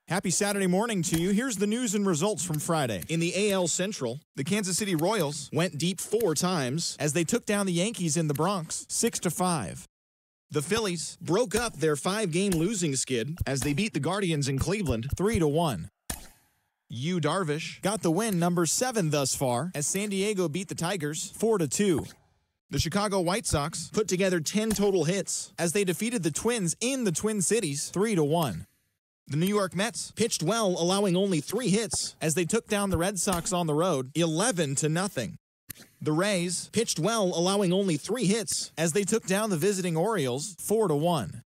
Happy Saturday morning to you. Here's the news and results from Friday. In the AL Central, the Kansas City Royals went deep 4 times as they took down the Yankees in the Bronx 6-5. The Phillies broke up their 5-game losing skid as they beat the Guardians in Cleveland 3-1. Yu Darvish got the win number 7 thus far as San Diego beat the Tigers 4-2. The Chicago White Sox put together 10 total hits as they defeated the Twins in the Twin Cities 3-1. The New York Mets pitched well, allowing only 3 hits as they took down the Red Sox on the road 11-0. The Rays pitched well, allowing only 3 hits as they took down the visiting Orioles 4-1.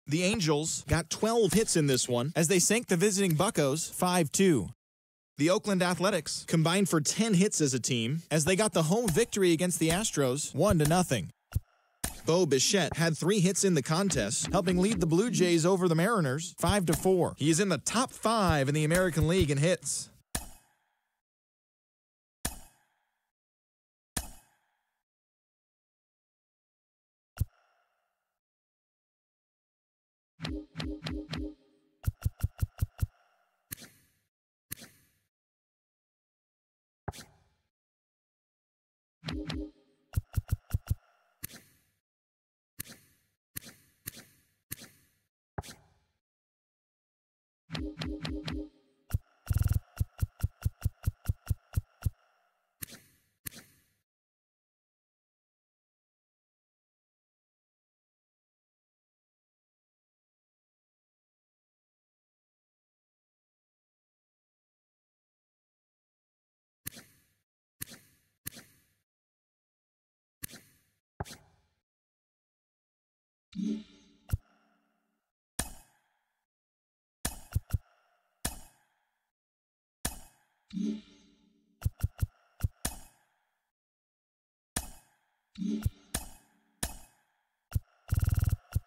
The Angels got 12 hits in this one as they sank the visiting Buccos 5-2. The Oakland Athletics combined for 10 hits as a team as they got the home victory against the Astros 1-0. Bo Bichette had 3 hits in the contest, helping lead the Blue Jays over the Mariners 5-4. He is in the top 5 in the American League in hits.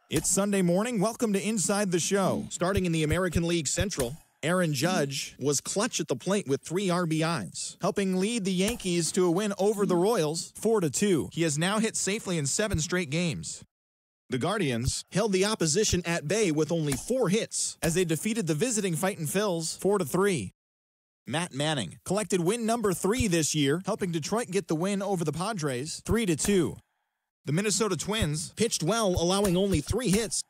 It's Sunday morning. Welcome to Inside the Show. Starting in the American League Central, Aaron Judge was clutch at the plate with 3 RBIs, helping lead the Yankees to a win over the Royals 4-2. He has now hit safely in 7 straight games. The Guardians held the opposition at bay with only 4 hits as they defeated the visiting Fightin' Phils 4-3. Matt Manning collected win number 3 this year, helping Detroit get the win over the Padres 3-2. The Minnesota Twins pitched well, allowing only 3 hits.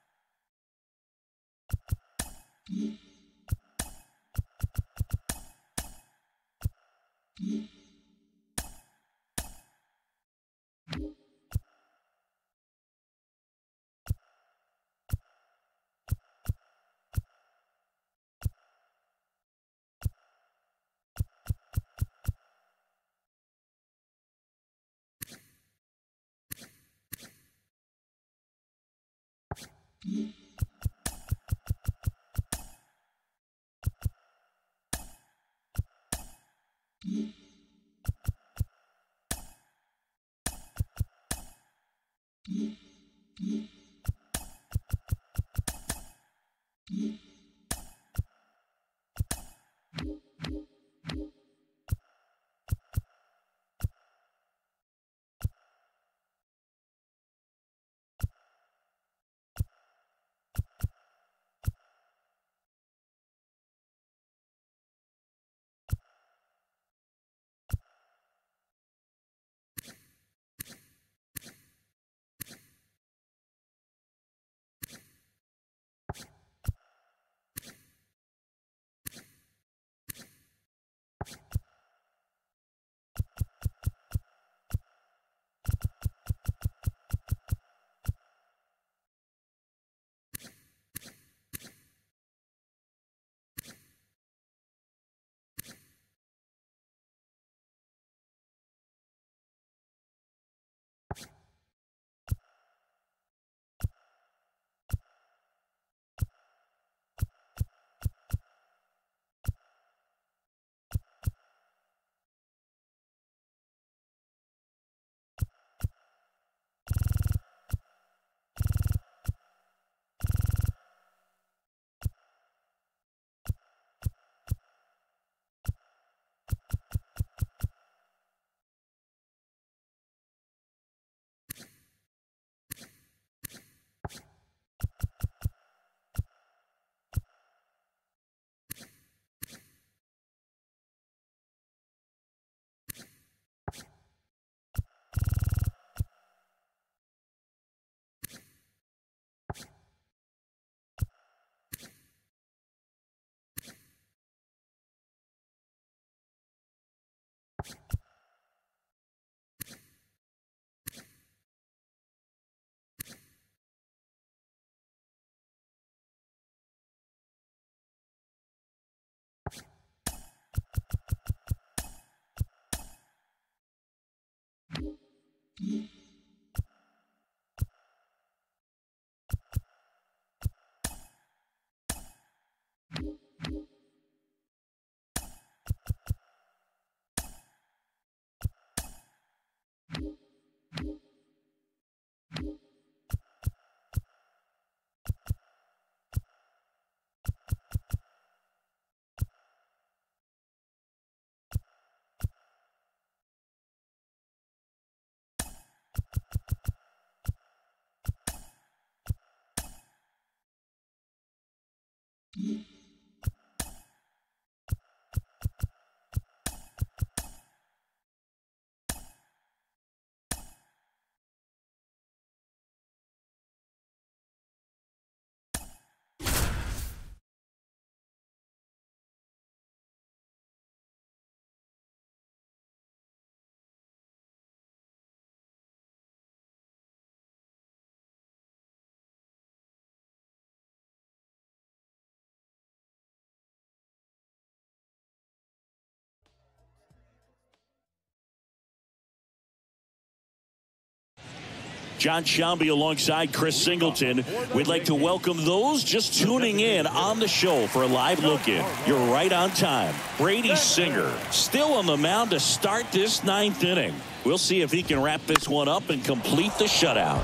John Shelby alongside Chris Singleton. We'd like to welcome those just tuning in on the show for a live look-in. You're right on time. Brady Singer still on the mound to start this ninth inning. We'll see if he can wrap this one up and complete the shutout.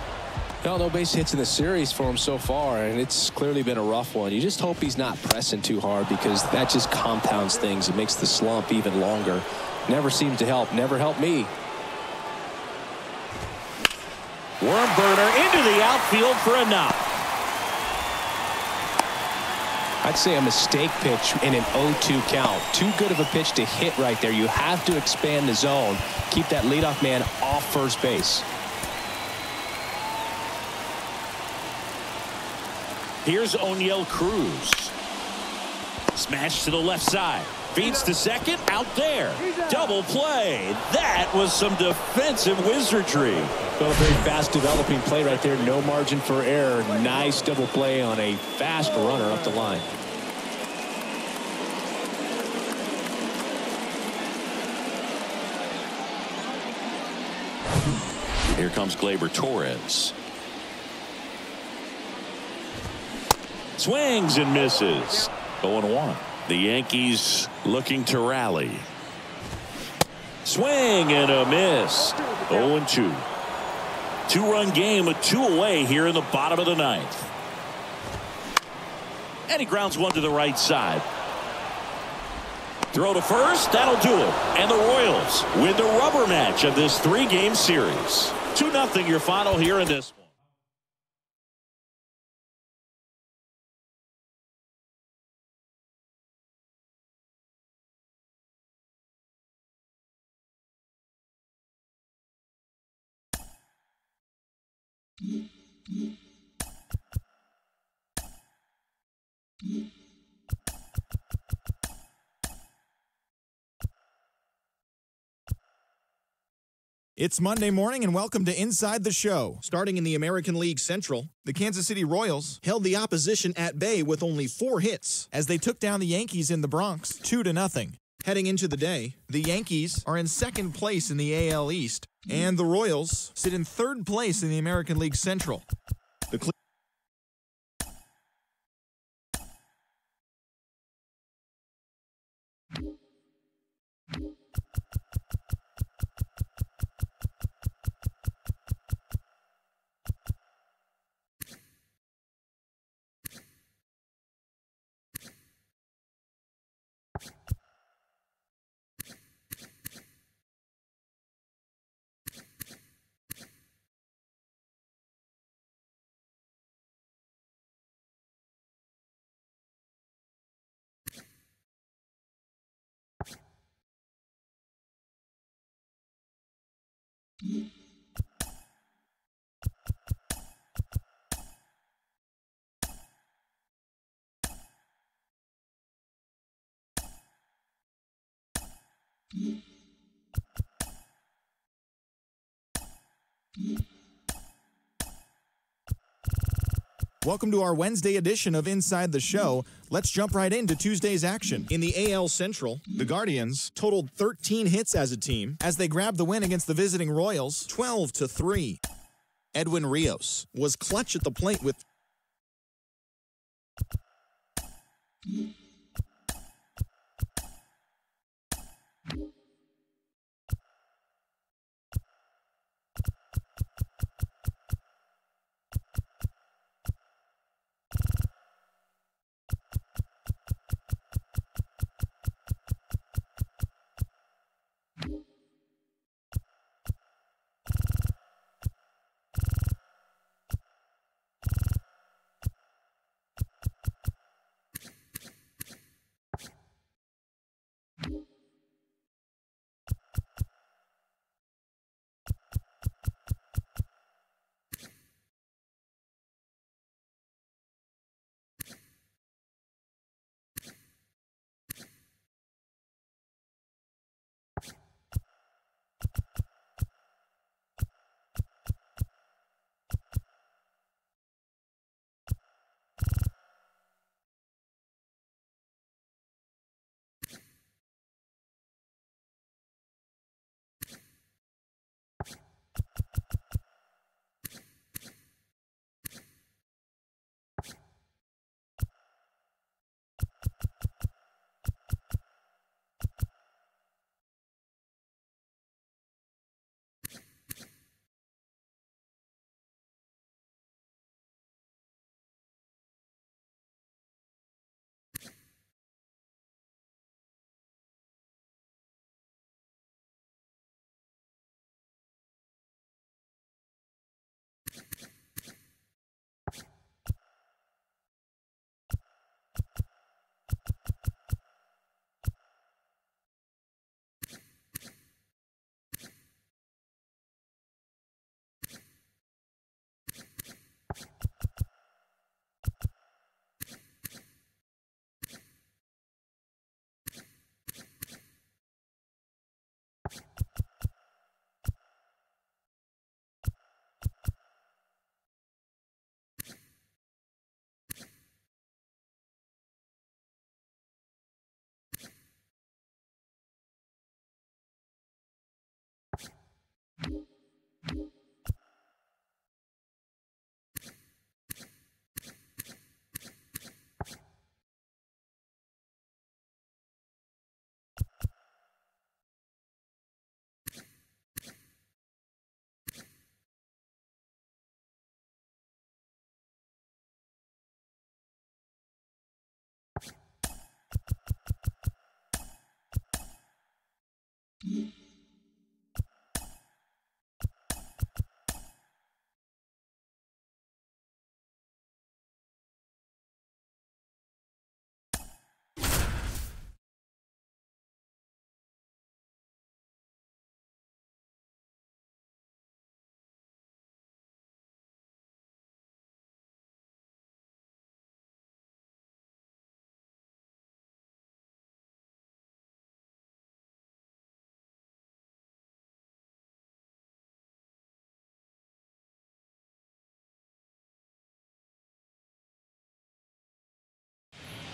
Well, no base hits in the series for him so far, and it's clearly been a rough one. You just hope he's not pressing too hard, because that just compounds things. It makes the slump even longer. Never seems to help. Never helped me. Worm burner into the outfield for a knock. I'd say a mistake pitch in an 0-2 count. Too good of a pitch to hit right there. You have to expand the zone. Keep that leadoff man off first base. Here's Oneil Cruz. Smash to the left side. Feeds to second. Out there. Double play. That was some defensive wizardry. Well, a very fast developing play right there. No margin for error. Nice double play on a fast runner up the line. Here comes Gleyber Torres. Swings and misses. 0-1. The Yankees looking to rally. Swing and a miss. 0-2. Two-run game with two away here in the bottom of the ninth. And he grounds one to the right side. Throw to first. That'll do it. And the Royals win the rubber match of this three-game series. 2-0 your final here in this one. It's Monday morning and welcome to Inside the Show. Starting in the American League Central, the Kansas City Royals held the opposition at bay with only 4 hits as they took down the Yankees in the Bronx 2-0. Heading into the day, the Yankees are in second place in the AL East, and the Royals sit in third place in the American League Central. The Welcome to our Wednesday edition of Inside the Show. Let's jump right into Tuesday's action. In the AL Central, the Guardians totaled 13 hits as a team as they grabbed the win against the visiting Royals 12-3. Edwin Rios was clutch at the plate with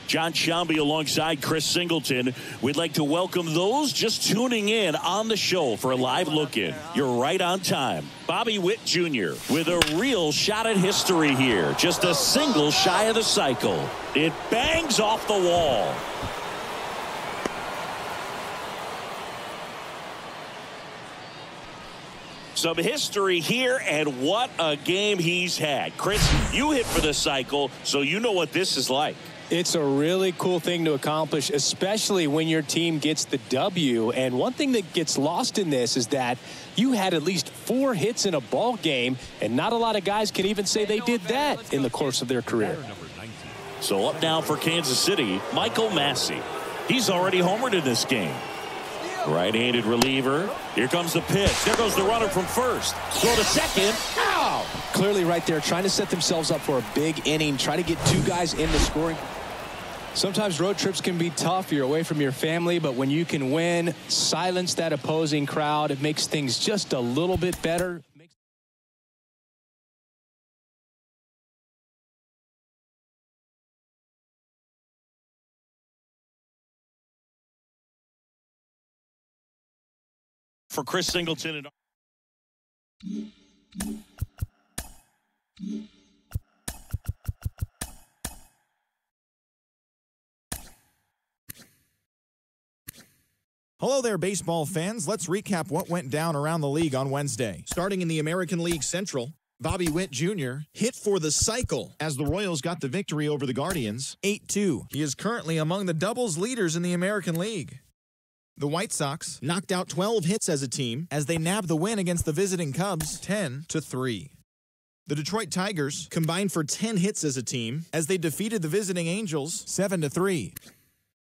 John Sciambi alongside Chris Singleton. We'd like to welcome those just tuning in on the show for a live look-in. You're right on time. Bobby Witt Jr. with a real shot at history here. Just a single shy of the cycle. It bangs off the wall. Some history here, and what a game he's had. Chris, you hit for the cycle, so you know what this is like. It's a really cool thing to accomplish, especially when your team gets the W. And one thing that gets lost in this is that you had at least 4 hits in a ball game, and not a lot of guys can even say they did that in the course of their career. So up now for Kansas City, Michael Massey. He's already homered in this game. Right-handed reliever. Here comes the pitch. There goes the runner from first. Throw to second. Ow! Clearly right there trying to set themselves up for a big inning. Try to get 2 guys in the scoring. Sometimes road trips can be tough. You're away from your family, but when you can win, silence that opposing crowd, it makes things just a little bit better. For Chris Singleton and Hello there, baseball fans. Let's recap what went down around the league on Wednesday. Starting in the American League Central, Bobby Witt Jr. hit for the cycle as the Royals got the victory over the Guardians, 8-2. He is currently among the doubles leaders in the American League. The White Sox knocked out 12 hits as a team as they nabbed the win against the visiting Cubs, 10-3. The Detroit Tigers combined for 10 hits as a team as they defeated the visiting Angels, 7-3.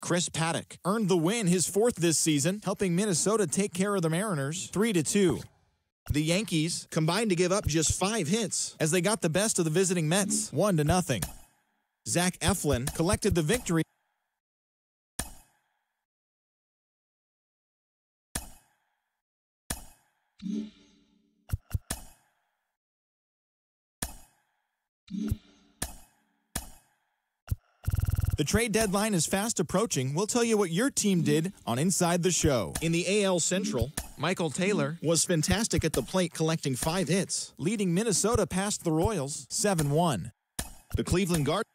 Chris Paddock earned the win, his fourth this season, helping Minnesota take care of the Mariners, 3-2. The Yankees combined to give up just 5 hits as they got the best of the visiting Mets, 1-0. Zach Eflin collected the victory. The trade deadline is fast approaching. We'll tell you what your team did on Inside the Show. In the AL Central, Michael Taylor was fantastic at the plate, collecting 5 hits, leading Minnesota past the Royals 7-1. The Cleveland Guardians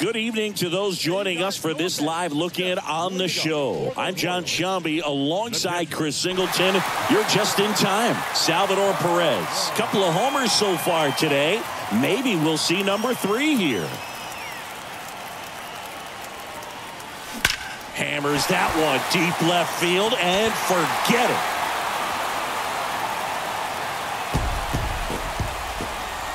Good evening to those joining us for this live look-in on the show. I'm John Shambi alongside Chris Singleton. You're just in time. Salvador Perez. Couple of homers so far today. Maybe we'll see number 3 here. Hammers that one deep left field and forget it.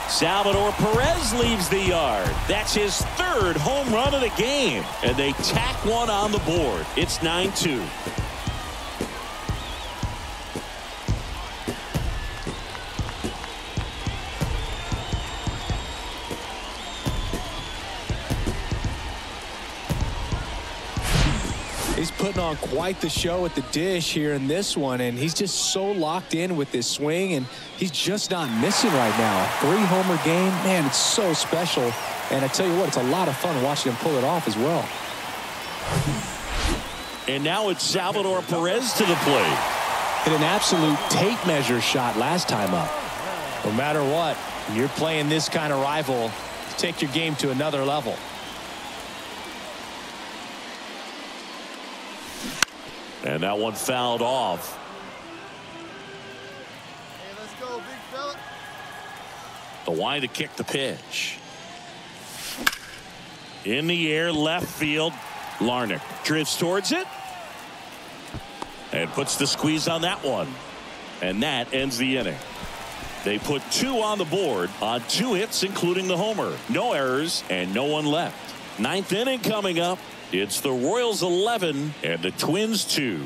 Salvador Perez leaves the yard. That's his 3rd home run of the game. And they tack one on the board. It's 9-2. He's putting on quite the show at the dish here in this one, and he's just so locked in with this swing, and he's just not missing right now. 3-homer game, man, it's so special. And I tell you what, it's a lot of fun watching him pull it off as well. And now it's Salvador Perez to the plate. Hit an absolute tape measure shot last time up. No matter what, when you're playing this kind of rival, take your game to another level. And that one fouled off. Hey, let's go, big fella. The wind to kick the pitch. In the air, left field. Larnach drifts towards it. And puts the squeeze on that one. And that ends the inning. They put 2 on the board on 2 hits, including the homer. No errors and no one left. 9th inning coming up. It's the Royals 11 and the Twins 2.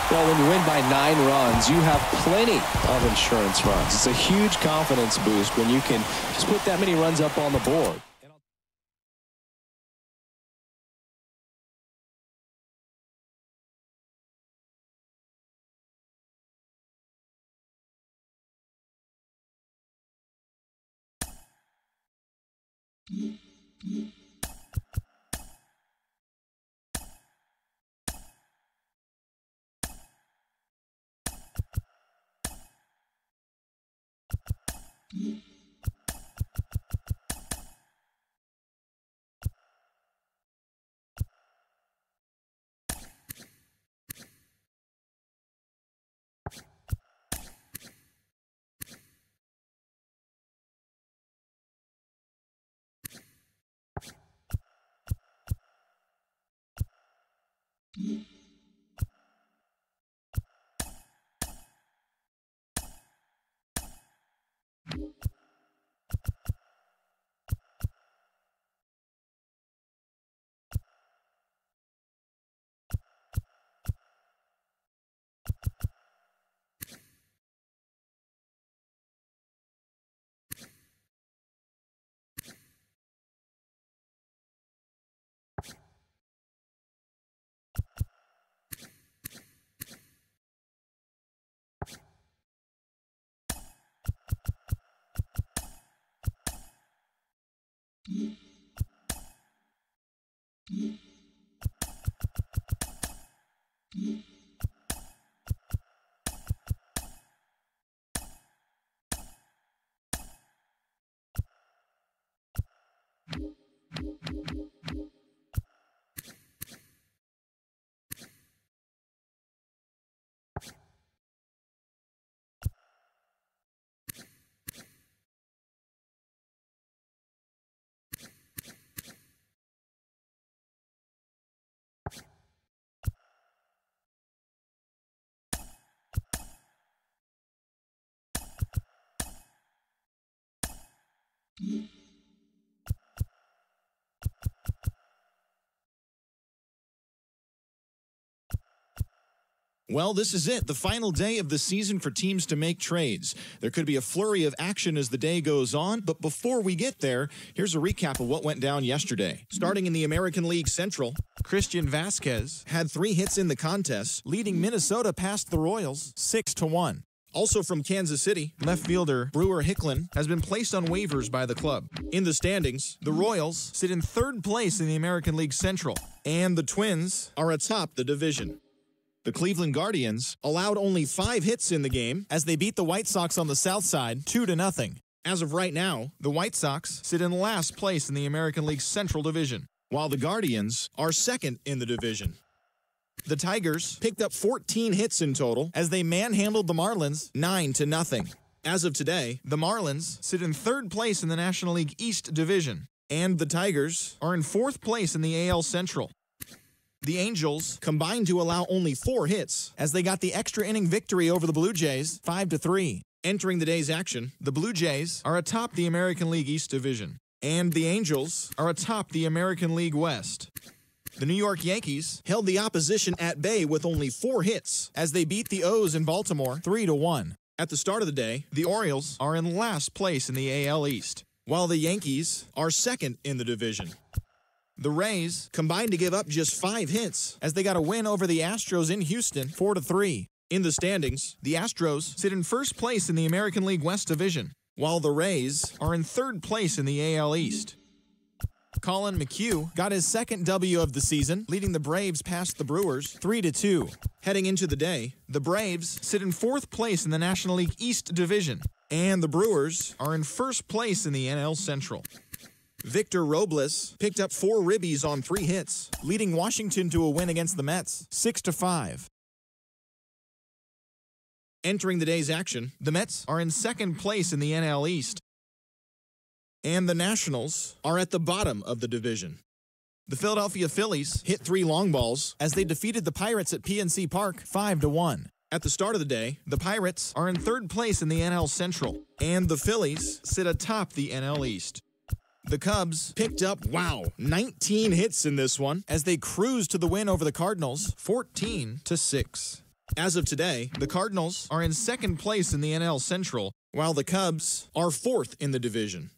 Well, when you win by 9 runs, you have plenty of insurance runs. It's a huge confidence boost when you can just put that many runs up on the board. Well, this is it, the final day of the season for teams to make trades. There could be a flurry of action as the day goes on, but before we get there, here's a recap of what went down yesterday. Starting in the American League Central, Christian Vasquez had 3 hits in the contest, leading Minnesota past the Royals 6-1. Also from Kansas City, left fielder Brewer Hicklin has been placed on waivers by the club. In the standings, the Royals sit in 3rd place in the American League Central, and the Twins are atop the division. The Cleveland Guardians allowed only 5 hits in the game as they beat the White Sox on the south side 2-0. As of right now, the White Sox sit in last place in the American League Central Division, while the Guardians are second in the division. The Tigers picked up 14 hits in total as they manhandled the Marlins 9-0. As of today, the Marlins sit in third place in the National League East Division, and the Tigers are in fourth place in the AL Central. The Angels combined to allow only 4 hits as they got the extra inning victory over the Blue Jays 5-3. Entering the day's action, the Blue Jays are atop the American League East Division, and the Angels are atop the American League West. The New York Yankees held the opposition at bay with only 4 hits as they beat the O's in Baltimore 3-1. At the start of the day, the Orioles are in last place in the AL East, while the Yankees are second in the division. The Rays combined to give up just 5 hits as they got a win over the Astros in Houston 4-3. In the standings, the Astros sit in first place in the American League West Division, while the Rays are in third place in the AL East. Colin McHugh got his second W of the season, leading the Braves past the Brewers 3-2. Heading into the day, the Braves sit in fourth place in the National League East Division, and the Brewers are in first place in the NL Central. Victor Robles picked up 4 ribbies on 3 hits, leading Washington to a win against the Mets 6-5. Entering the day's action, the Mets are in second place in the NL East, and the Nationals are at the bottom of the division. The Philadelphia Phillies hit 3 long balls as they defeated the Pirates at PNC Park 5-1. At the start of the day, the Pirates are in third place in the NL Central, and the Phillies sit atop the NL East. The Cubs picked up, 19 hits in this one as they cruised to the win over the Cardinals 14-6. As of today, the Cardinals are in second place in the NL Central, while the Cubs are fourth in the division.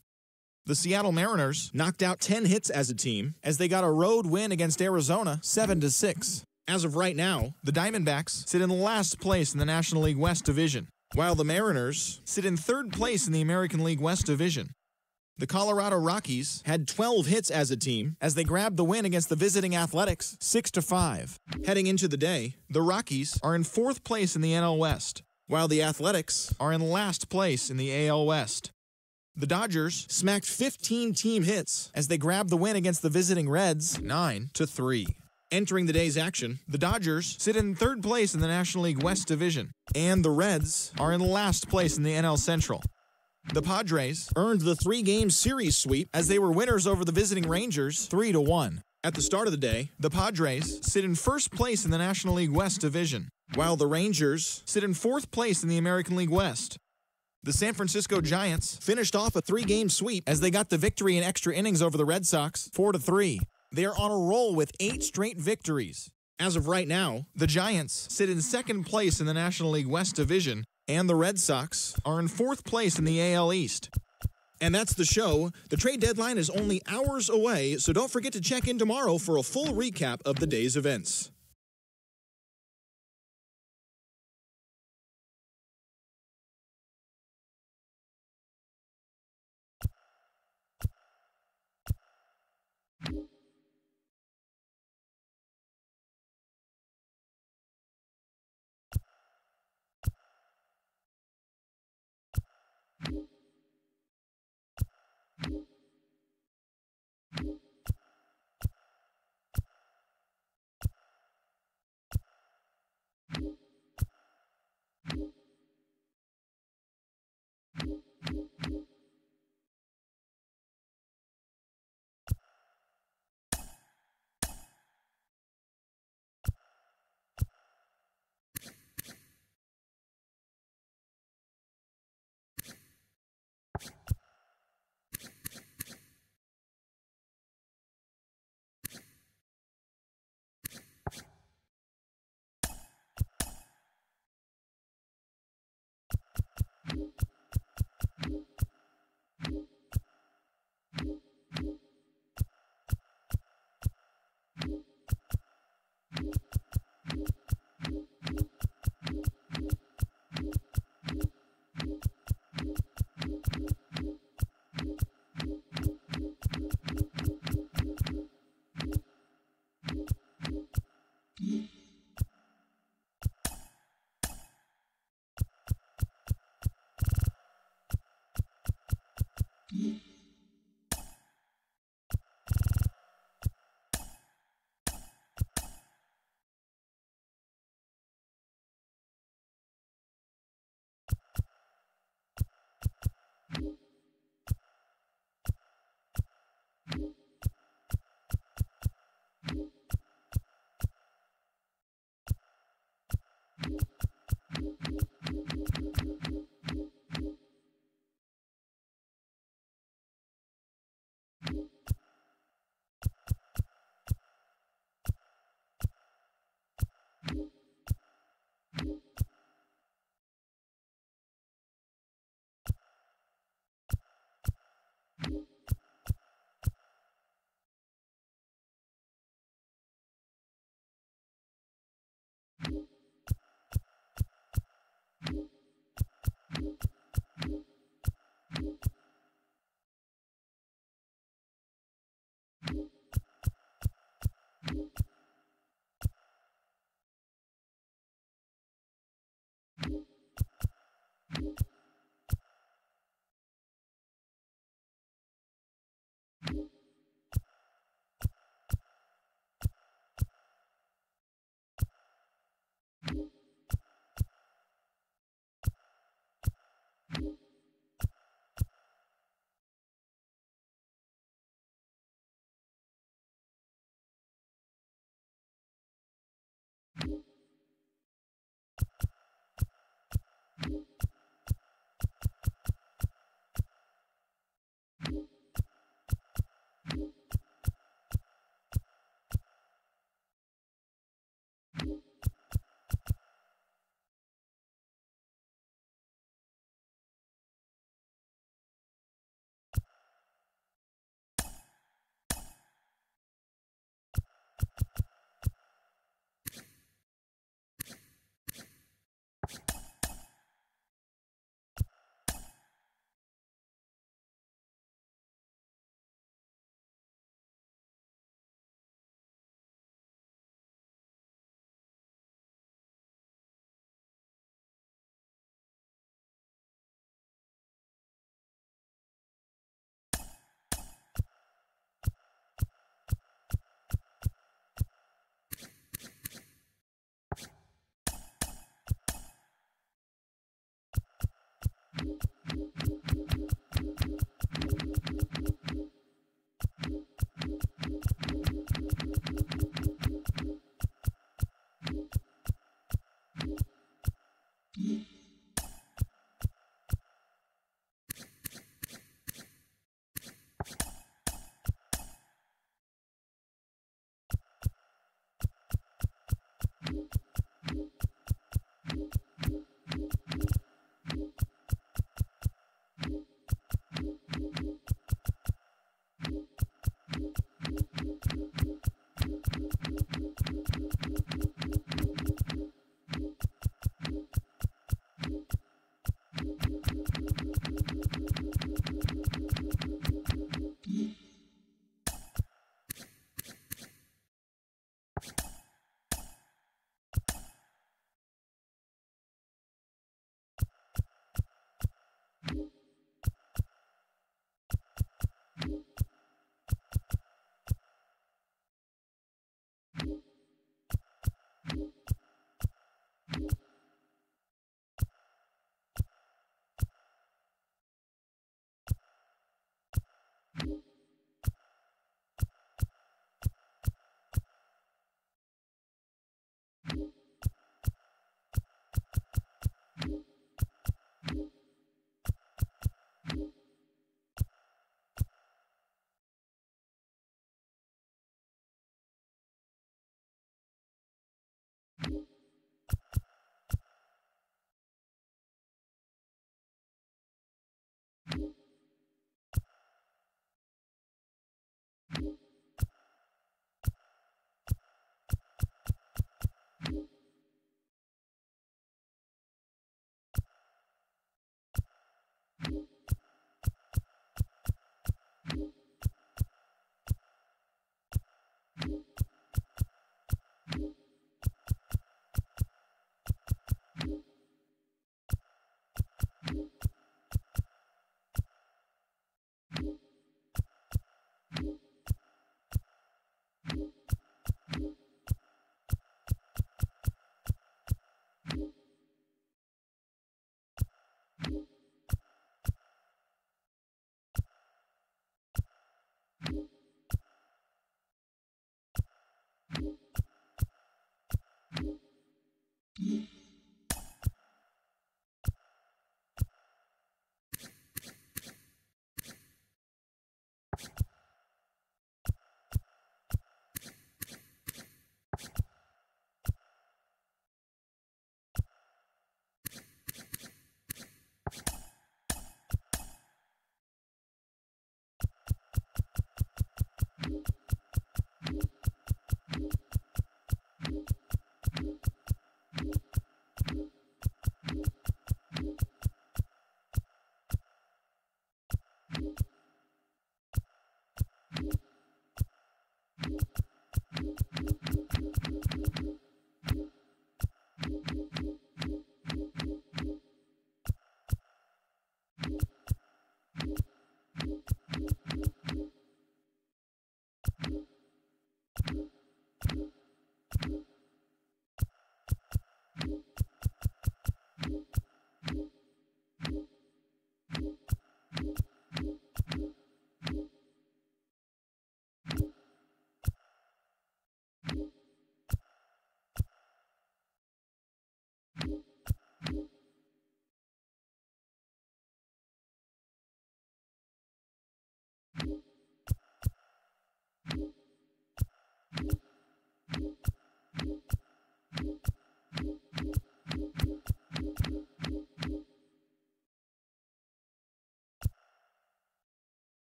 The Seattle Mariners knocked out 10 hits as a team as they got a road win against Arizona 7-6. As of right now, the Diamondbacks sit in last place in the National League West Division, while the Mariners sit in third place in the American League West Division. The Colorado Rockies had 12 hits as a team as they grabbed the win against the visiting Athletics 6-5. Heading into the day, the Rockies are in fourth place in the NL West, while the Athletics are in last place in the AL West. The Dodgers smacked 15 team hits as they grabbed the win against the visiting Reds 9-3. Entering the day's action, the Dodgers sit in third place in the National League West Division, and the Reds are in last place in the NL Central. The Padres earned the 3-game series sweep as they were winners over the visiting Rangers 3-1. At the start of the day, the Padres sit in first place in the National League West Division, while the Rangers sit in fourth place in the American League West. The San Francisco Giants finished off a 3-game sweep as they got the victory in extra innings over the Red Sox 4-3. They are on a roll with 8 straight victories. As of right now, the Giants sit in second place in the National League West Division, and the Red Sox are in fourth place in the AL East. And that's the show. The trade deadline is only hours away, so don't forget to check in tomorrow for a full recap of the day's events.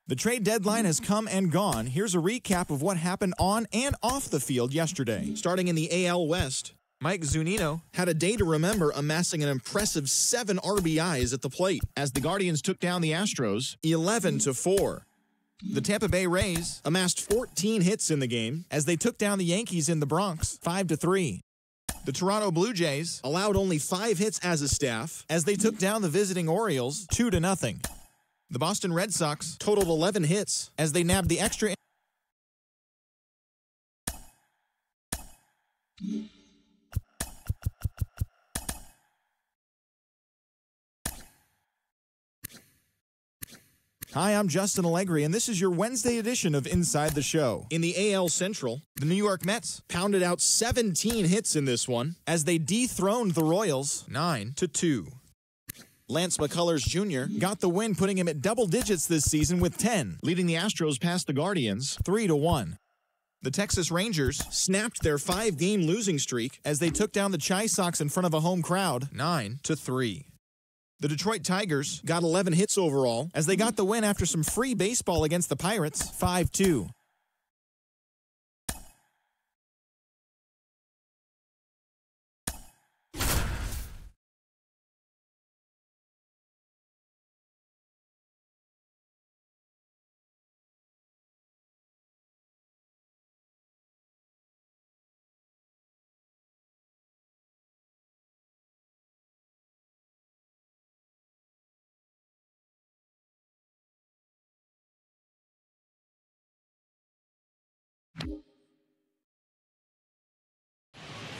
The trade deadline has come and gone. Here's a recap of what happened on and off the field yesterday. Starting in the AL West, Mike Zunino had a day to remember, amassing an impressive 7 RBIs at the plate as the Guardians took down the Astros 11-4. The Tampa Bay Rays amassed 14 hits in the game as they took down the Yankees in the Bronx 5-3. The Toronto Blue Jays allowed only 5 hits as a staff as they took down the visiting Orioles 2-0. The Boston Red Sox totaled 11 hits as they nabbed the extra. Hi, I'm Justin Allegri, and this is your Wednesday edition of Inside the Show. In the AL Central, the New York Mets pounded out 17 hits in this one as they dethroned the Royals 9-2. Lance McCullers Jr. got the win, putting him at double digits this season with 10, leading the Astros past the Guardians 3-1. The Texas Rangers snapped their 5-game losing streak as they took down the Chi Sox in front of a home crowd 9-3. The Detroit Tigers got 11 hits overall as they got the win after some free baseball against the Pirates 5-2.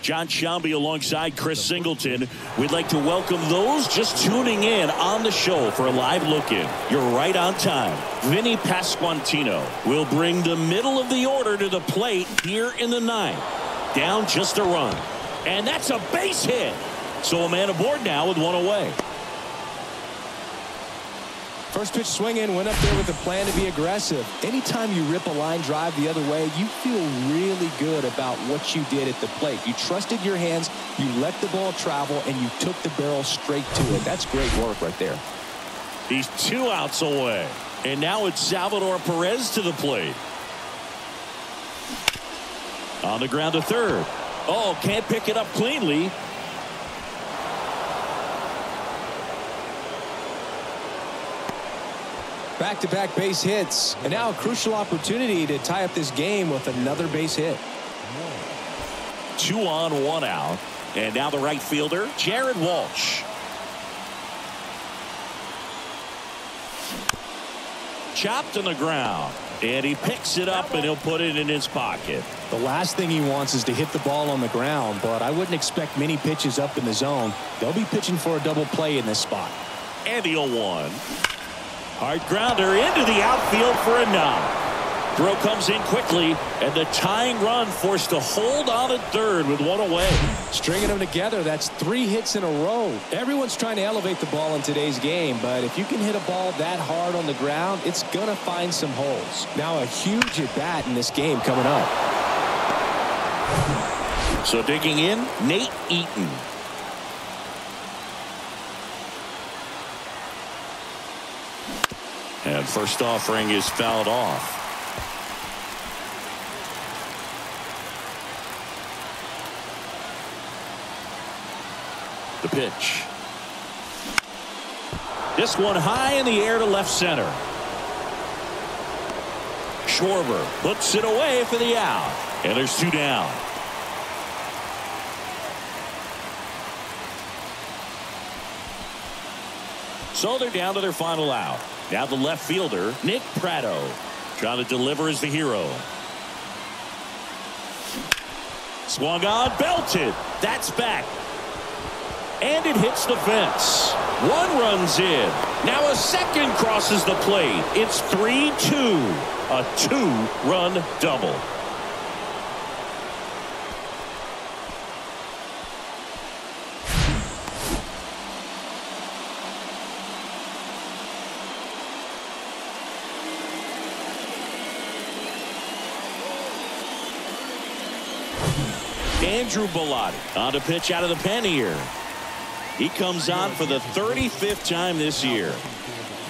John Sciambi alongside Chris Singleton. We'd like to welcome those just tuning in on the show for a live look-in. You're right on time. Vinny Pasquantino will bring the middle of the order to the plate here in the ninth. Down just a run. And that's a base hit. So a man aboard now with one away. First pitch swinging, went up there with a plan to be aggressive. Anytime you rip a line drive the other way, you feel really good about what you did at the plate. You trusted your hands, you let the ball travel, and you took the barrel straight to it. That's great work right there. He's 2 outs away. And now it's Salvador Perez to the plate. On the ground to third. Oh, can't pick it up cleanly. Back-to-back base hits, and now a crucial opportunity to tie up this game with another base hit. 2 on, 1 out, and now the right fielder, Jared Walsh. Chopped on the ground, and he picks it up and he'll put it in his pocket. The last thing he wants is to hit the ball on the ground, but I wouldn't expect many pitches up in the zone. They'll be pitching for a double play in this spot. And the 0-1. Hard grounder into the outfield for a knock. Throw comes in quickly, and the tying run forced to hold on at third with 1 away. Stringing them together, that's 3 hits in a row. Everyone's trying to elevate the ball in today's game, but if you can hit a ball that hard on the ground, it's going to find some holes. Now a huge at-bat in this game coming up. So digging in, Nate Eaton. And first offering is fouled off. The pitch. This one high in the air to left center. Schwarber puts it away for the out. And there's 2 down. So they're down to their final out. Now the left fielder, Nick Pratto, trying to deliver as the hero. Swung on, belted. That's back. And it hits the fence. 1 run's in. Now a second crosses the plate. It's 3-2. A 2-run double. Andrew Bellotti on to pitch out of the pen here. He comes on for the 35th time this year.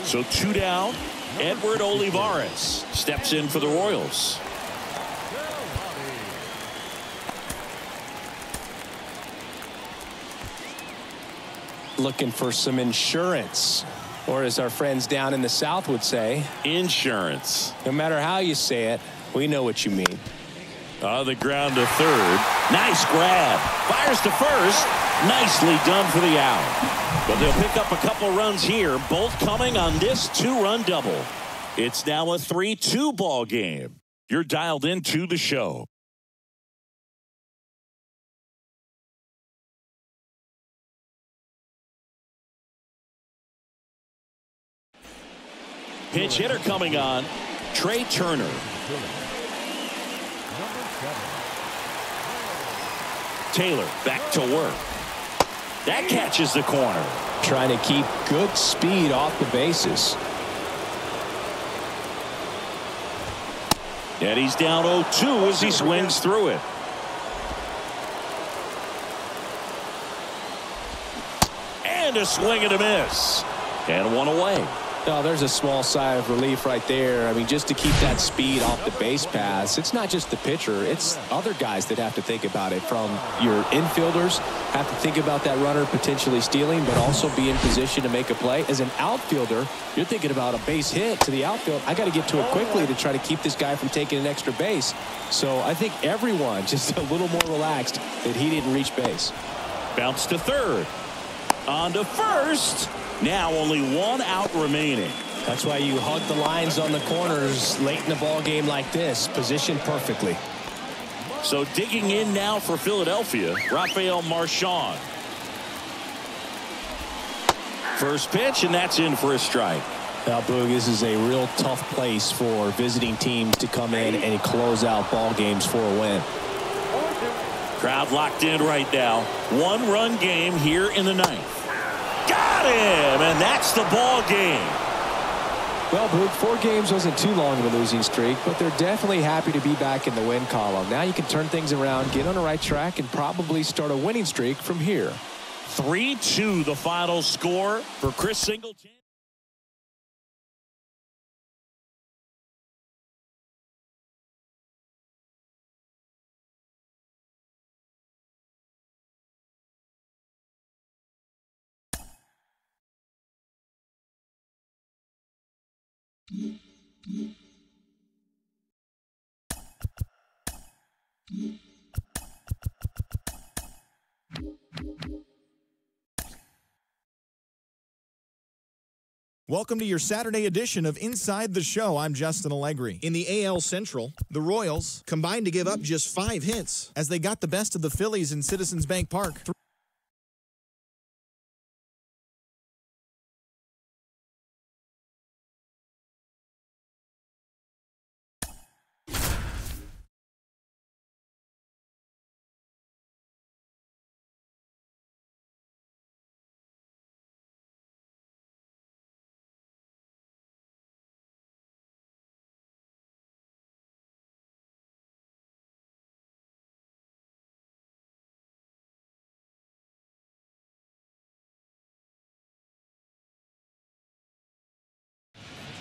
So 2 down. Edward Olivares steps in for the Royals. Looking for some insurance, or as our friends down in the South would say, insurance. No matter how you say it, we know what you mean. On the ground to third. Nice grab. Fires to first. Nicely done for the out. But they'll pick up a couple runs here, both coming on this 2-run double. It's now a 3-2 ball game. You're dialed into the show. Pinch hitter coming on, Trey Turner. Taylor back to work. That catches the corner. Trying to keep good speed off the bases. And he's down 0-2 as he swings through it. And a swing and a miss. And 1 away. Oh, there's a small sigh of relief right there. I mean, just to keep that speed off the base paths. It's not just the pitcher. It's other guys that have to think about it. From your infielders, have to think about that runner potentially stealing, but also be in position to make a play. As an outfielder, you're thinking about a base hit to the outfield. I got to get to it quickly to try to keep this guy from taking an extra base. So I think everyone just a little more relaxed that he didn't reach base. Bounce to third. On to first. Now only 1 out remaining. That's why you hug the lines on the corners late in the ball game like this. Positioned perfectly. So digging in now for Philadelphia, Rafael Marchand. First pitch, and that's in for a strike. Now, Boog, this is a real tough place for visiting teams to come in and close out ball games for a win. Crowd locked in right now. 1-run game here in the 9th. Got him, and that's the ball game. Well, Boog, 4 games wasn't too long of a losing streak, but they're definitely happy to be back in the win column. Now you can turn things around, get on the right track, and probably start a winning streak from here. 3-2 the final score for Chris Singleton. Welcome to your Saturday edition of Inside the Show. I'm Justin Allegri. In the AL Central, the Royals combined to give up just 5 hits as they got the best of the Phillies in Citizens Bank Park.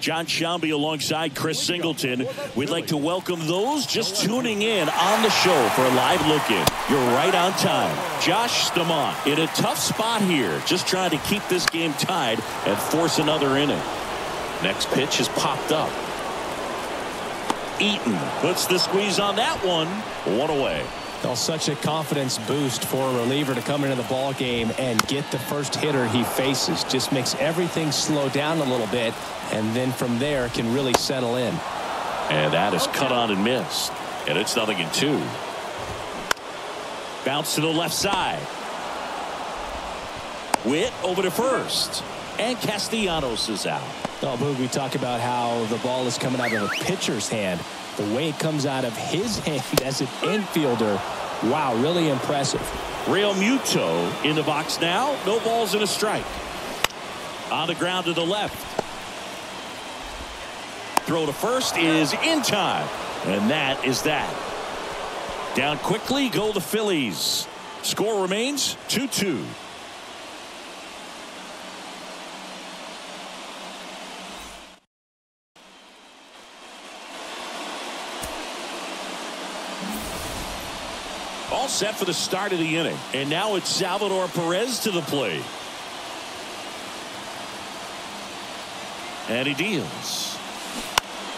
John Shambi alongside Chris Singleton. We'd like to welcome those just tuning in on the show for a live look-in. You're right on time. Josh Staumont in a tough spot here, just trying to keep this game tied and force another inning. Next pitch is popped up. Eaton puts the squeeze on that one. One away. Well, such a confidence boost for a reliever to come into the ball game and get the first hitter he faces. Just makes everything slow down a little bit, and then from there can really settle in. And that is cut on and missed. And it's 0-2. Bounce to the left side. Witt over to first. And Castellanos is out. Oh, Boog, we talk about how the ball is coming out of a pitcher's hand. The way it comes out of his hand as an infielder, wow, really impressive. Real Muto in the box now. No balls and a strike. On the ground to the left. Throw to first is in time. And that is that. Down quickly go the Phillies. Score remains 2-2. All set for the start of the inning. And now it's Salvador Perez to the plate. And he deals.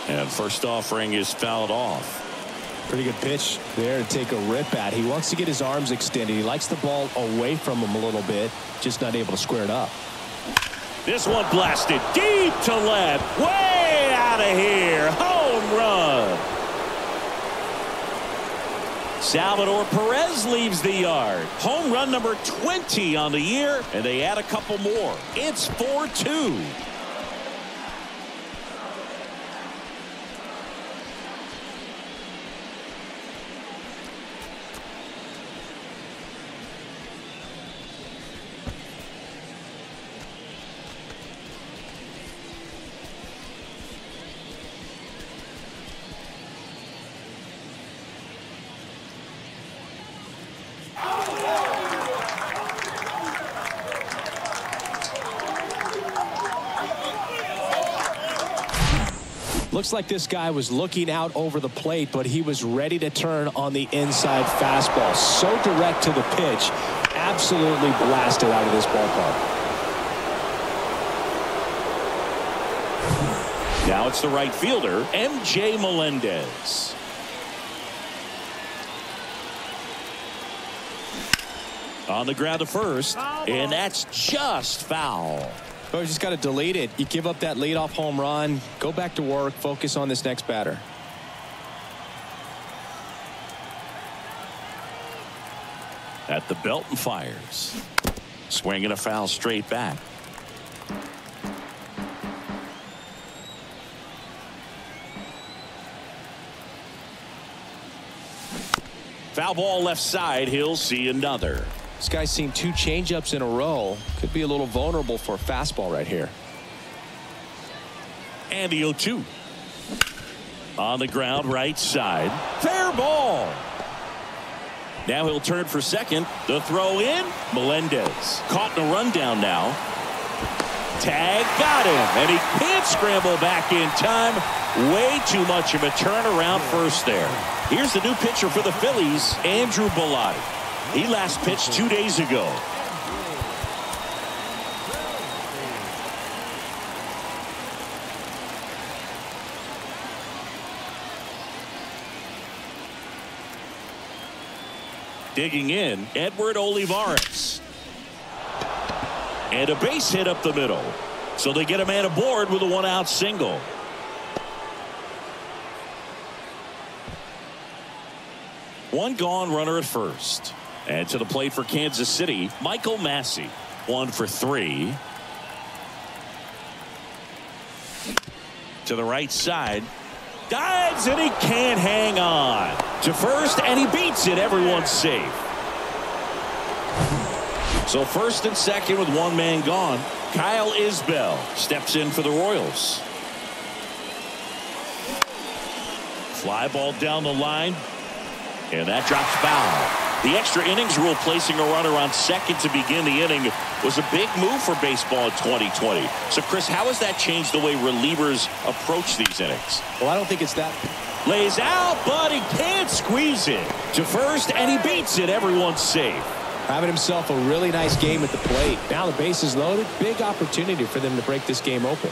And first offering is fouled off. Pretty good pitch there to take a rip at. He wants to get his arms extended. He likes the ball away from him a little bit. Just not able to square it up. This one blasted deep to left. Way out of here. Home run. Salvador Perez leaves the yard. Home run number 20 on the year, and they add a couple more. It's 4-2. Looks like this guy was looking out over the plate, but he was ready to turn on the inside fastball. So direct to the pitch. Absolutely blasted out of this ballpark. Now it's the right fielder, MJ Melendez. On the ground to first, and that's just foul. Oh, you just got to delete it. You give up that leadoff home run. Go back to work. Focus on this next batter. At the belt and fires. Swinging a foul straight back. Foul ball left side. He'll see another. This guy's seen 2 changeups in a row. Could be a little vulnerable for a fastball right here. And the 0-2. On the ground right side. Fair ball. Now he'll turn for second. The throw in. Melendez caught in a rundown now. Tag got him. And he can't scramble back in time. Way too much of a turnaround first there. Here's the new pitcher for the Phillies, Andrew Bellotti. He last pitched 2 days ago. Digging in, Edward Olivares. And a base hit up the middle. So they get a man aboard with a 1-out single. One gone, runner at first. And to the plate for Kansas City, Michael Massey. 1 for 3. To the right side. Dives and he can't hang on. To first and he beats it. Everyone's safe. So first and second with one man gone. Kyle Isbell steps in for the Royals. Fly ball down the line. And that drops foul. The extra innings rule placing a runner on second to begin the inning was a big move for baseball in 2020. So, Chris, how has that changed the way relievers approach these innings? Well, I don't think it's that. Lays out, but he can't squeeze it to first, and he beats it. Everyone's safe. Having himself a really nice game at the plate. Now the base is loaded. Big opportunity for them to break this game open.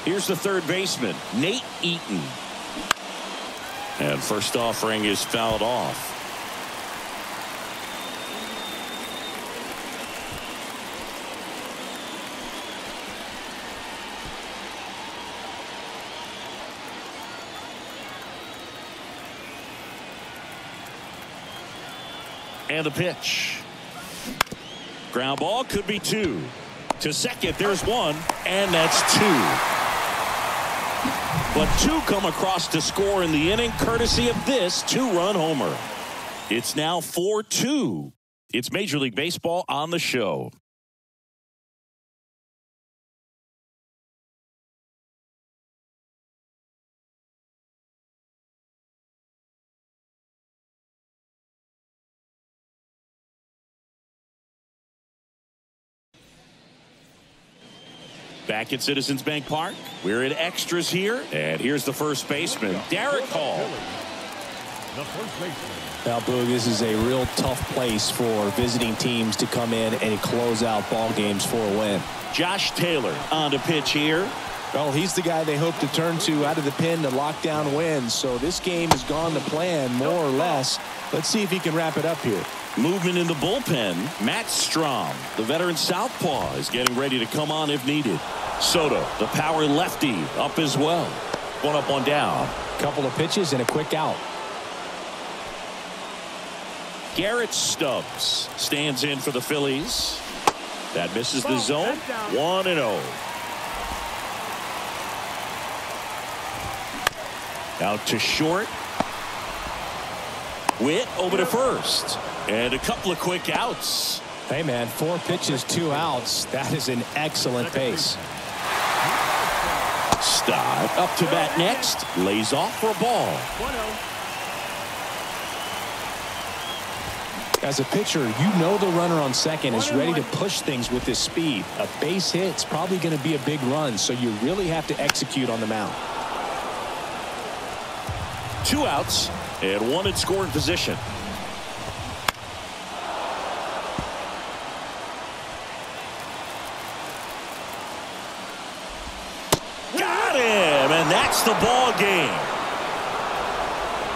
Here's the third baseman, Nate Eaton. And first offering is fouled off. And the pitch. Ground ball, could be two. To second, there's one, and that's two. But two come across to score in the inning, courtesy of this two-run homer. It's now 4-2. It's Major League Baseball on the show. Back at Citizens Bank Park, we're in extras here, and here's the first baseman, Derek Hall. The first baseman. Now, Boog, this is a real tough place for visiting teams to come in and close out ball games for a win. Josh Taylor on the pitch here. Well, he's the guy they hope to turn to out of the pen to lock down wins. So this game has gone to plan, more or less. Let's see if he can wrap it up here. Movement in the bullpen, Matt Strom, the veteran southpaw, is getting ready to come on if needed. Soto, the power lefty, up as well. One up, one down. Couple of pitches and a quick out. Garrett Stubbs stands in for the Phillies. That misses the zone. 1-0. Out to short. Witt over to first. And a couple of quick outs. Hey, man, 4 pitches, 2 outs. That is an excellent pace. Stott up to bat next. Lays off for a ball. As a pitcher, you know the runner on second is ready to push things with his speed. A base hit's probably going to be a big run, so you really have to execute on the mound. 2 outs and 1 in scoring position. Got him, and that's the ball game.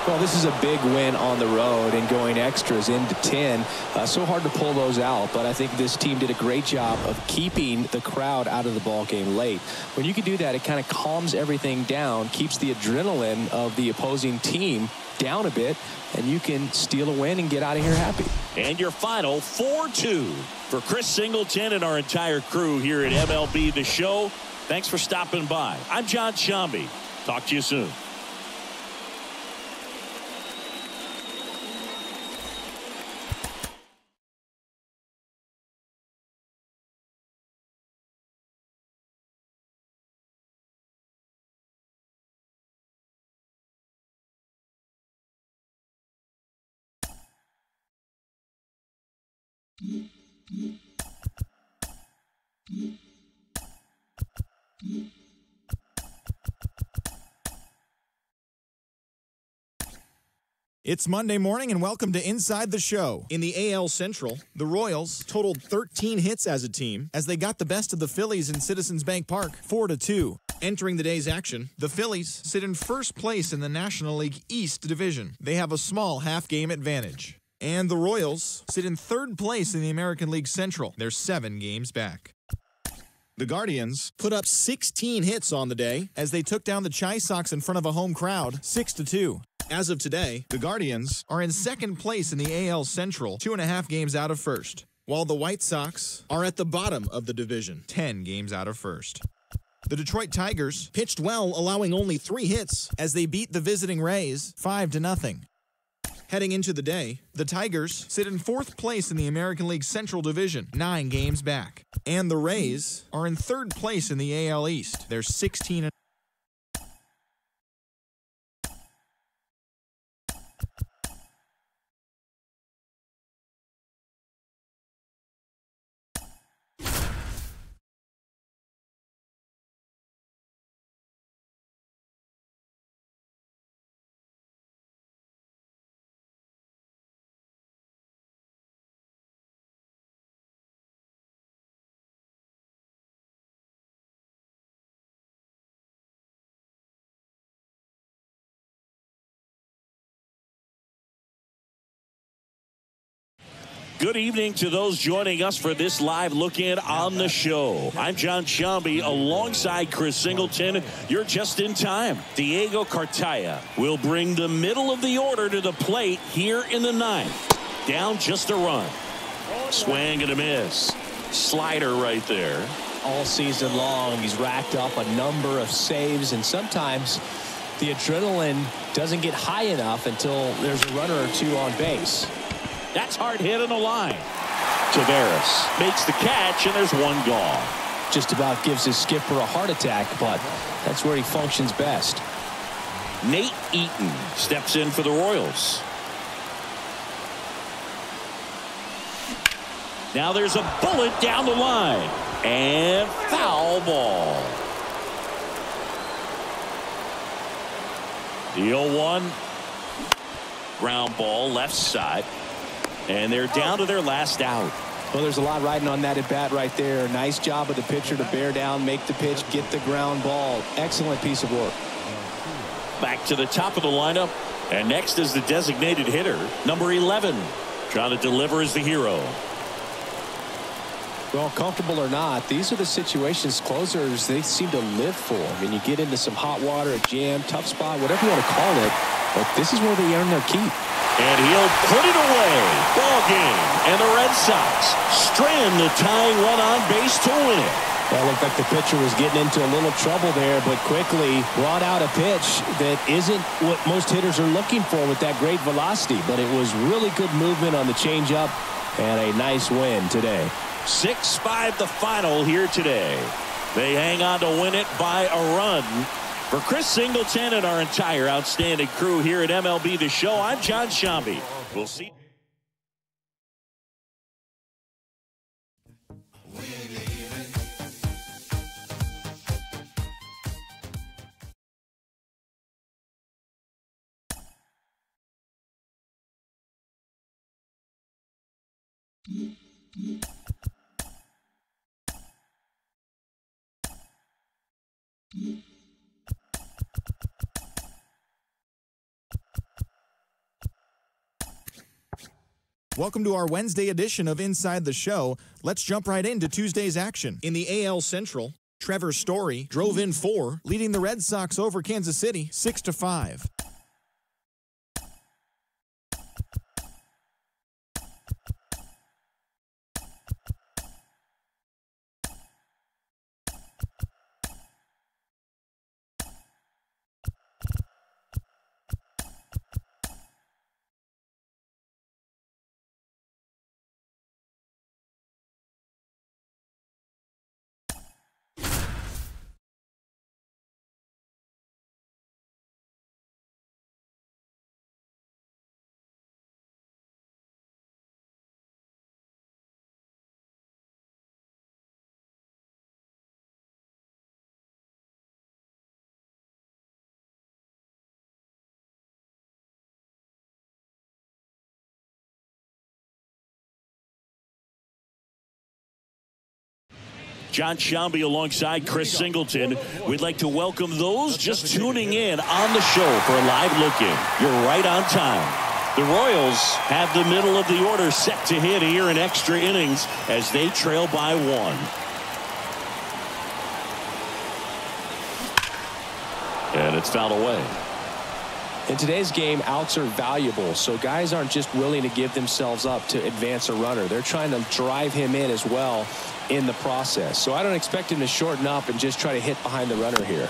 Well, this is a big win on the road and going extras into 10. So hard to pull those out, but I think this team did a great job of keeping the crowd out of the ball game late. When you can do that, it kind of calms everything down, keeps the adrenaline of the opposing team down a bit, and you can steal a win and get out of here happy. And your final 4-2 for Chris Singleton and our entire crew here at MLB The Show. Thanks for stopping by. I'm John Sciambi. Talk to you soon. It's Monday morning and welcome to Inside the Show. In the AL Central, the Royals totaled 13 hits as a team as they got the best of the Phillies in Citizens Bank Park, 4-2. Entering the day's action, the Phillies sit in first place in the National League East Division. They have a small half-game advantage. And the Royals sit in third place in the American League Central. They're 7 games back. The Guardians put up 16 hits on the day as they took down the Chi Sox in front of a home crowd, 6-2. As of today, the Guardians are in second place in the AL Central, 2.5 games out of first, while the White Sox are at the bottom of the division, 10 games out of first. The Detroit Tigers pitched well, allowing only 3 hits as they beat the visiting Rays 5-0. Heading into the day, the Tigers sit in fourth place in the American League Central Division, 9 games back. And the Rays are in third place in the AL East. They're 16 Good evening to those joining us for this live look-in on the show. I'm John Sciambi alongside Chris Singleton. You're just in time. Diego Cartaya will bring the middle of the order to the plate here in the ninth. Down just a run. Swing and a miss. Slider right there. All season long, he's racked up a number of saves, and sometimes the adrenaline doesn't get high enough until there's a runner or two on base. That's hard hit on the line. Taveras makes the catch, and there's one gone. Just about gives his skipper a heart attack, but that's where he functions best. Nate Eaton steps in for the Royals. Now there's a bullet down the line. And foul ball. The 0-1. Ground ball left side. And they're down to their last out. Well, there's a lot riding on that at bat right there. Nice job of the pitcher to bear down, make the pitch, get the ground ball. Excellent piece of work. Back to the top of the lineup. And next is the designated hitter, number 11. Trying to deliver as the hero. Well, comfortable or not, these are the situations closers they seem to live for. I mean, you get into some hot water, a jam, tough spot, whatever you want to call it, but this is where they earn their keep. And he'll put it away. Ball game. And the Red Sox strand the tying run on base to win it. Well, it looked like the pitcher was getting into a little trouble there, but quickly brought out a pitch that isn't what most hitters are looking for with that great velocity, but it was really good movement on the changeup and a nice win today. 6-5 the final here today. They hang on to win it by a run. For Chris Singleton and our entire outstanding crew here at MLB The Show, I'm John Sciambi. We'll see. Welcome to our Wednesday edition of Inside the Show. Let's jump right into Tuesday's action. In the AL Central, Trevor Story drove in 4, leading the Red Sox over Kansas City 6-5. John Sciambi alongside Chris Singleton. We'd like to welcome those just tuning in on the show for a live look-in. You're right on time. The Royals have the middle of the order set to hit here in extra innings as they trail by 1. And it's fouled away. In today's game, outs are valuable, so guys aren't just willing to give themselves up to advance a runner. They're trying to drive him in as well in the process. So I don't expect him to shorten up and just try to hit behind the runner here.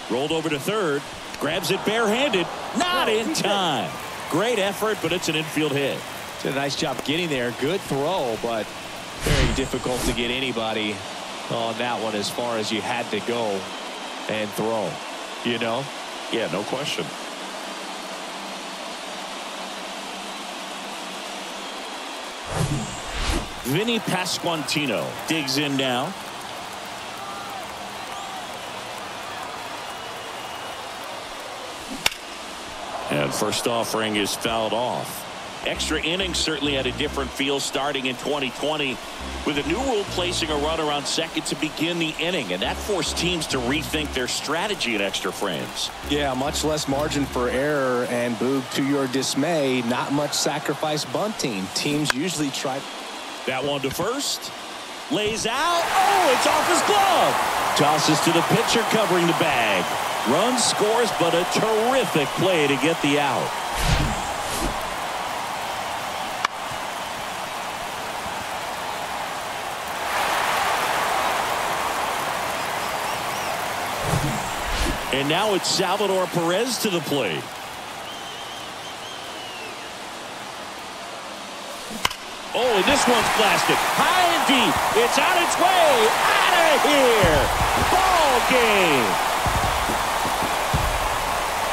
Rolled over to third, grabs it barehanded, not in time. Great effort, but it's an infield hit. Did a nice job getting there. Good throw, but very difficult to get anybody on that one as far as you had to go and throw, you know? Yeah, no question. Vinny Pasquantino digs in now. And first offering is fouled off. Extra innings certainly had a different feel starting in 2020 with a new rule placing a runner on second to begin the inning, and that forced teams to rethink their strategy in extra frames. Yeah, much less margin for error, and Boog, to your dismay, not much sacrifice bunting. Teams usually try. That one to first. Lays out. Oh, it's off his glove. Tosses to the pitcher covering the bag. Run scores, but a terrific play to get the out. And now it's Salvador Perez to the plate. Oh, and this one's blasted. High and deep. It's on its way. Out of here. Ball game.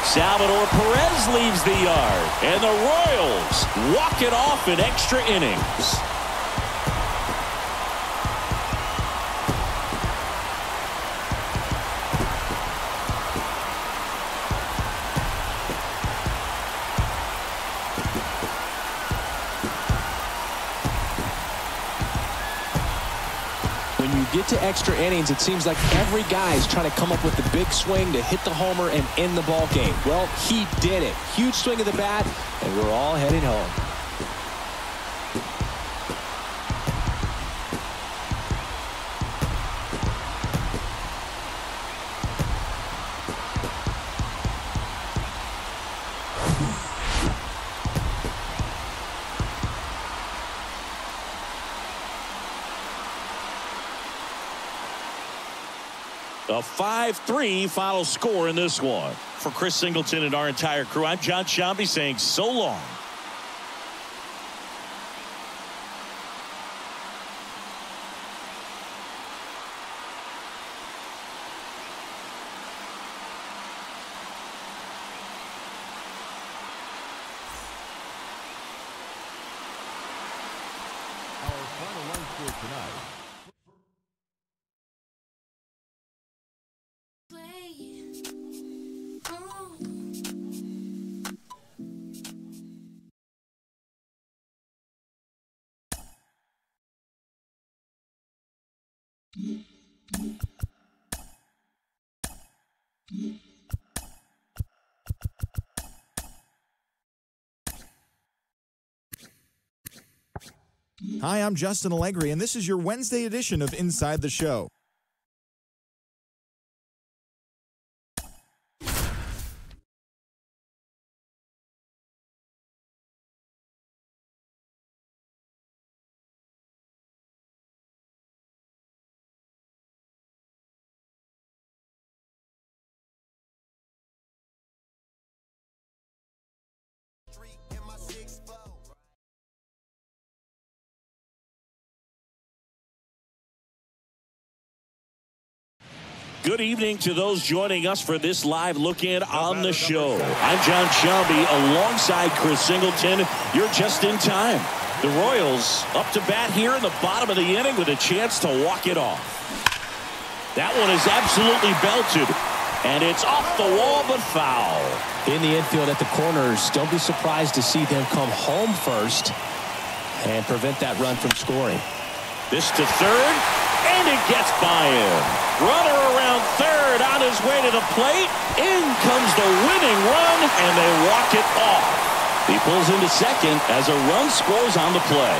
Salvador Perez leaves the yard. And the Royals walk it off in extra innings. Get to extra innings, it seems like every guy is trying to come up with the big swing to hit the homer and end the ball game. Well, he did it. Huge swing of the bat, and we're all heading home. A 5-3 final score in this one. For Chris Singleton and our entire crew, I'm John Sciambi saying so long. Our final line score tonight. Hi, I'm Justin Allegri, and this is your Wednesday edition of Inside the Show. Good evening to those joining us for this live look-in on the show. I'm John Sciambi alongside Chris Singleton. You're just in time. The Royals up to bat here in the bottom of the inning with a chance to walk it off. That one is absolutely belted. And it's off the wall but foul. In the infield at the corners, don't be surprised to see them come home first and prevent that run from scoring. This to third, and it gets by him. Runner around third on his way to the plate. In comes the winning run, and they walk it off. He pulls into second as a run scores on the play.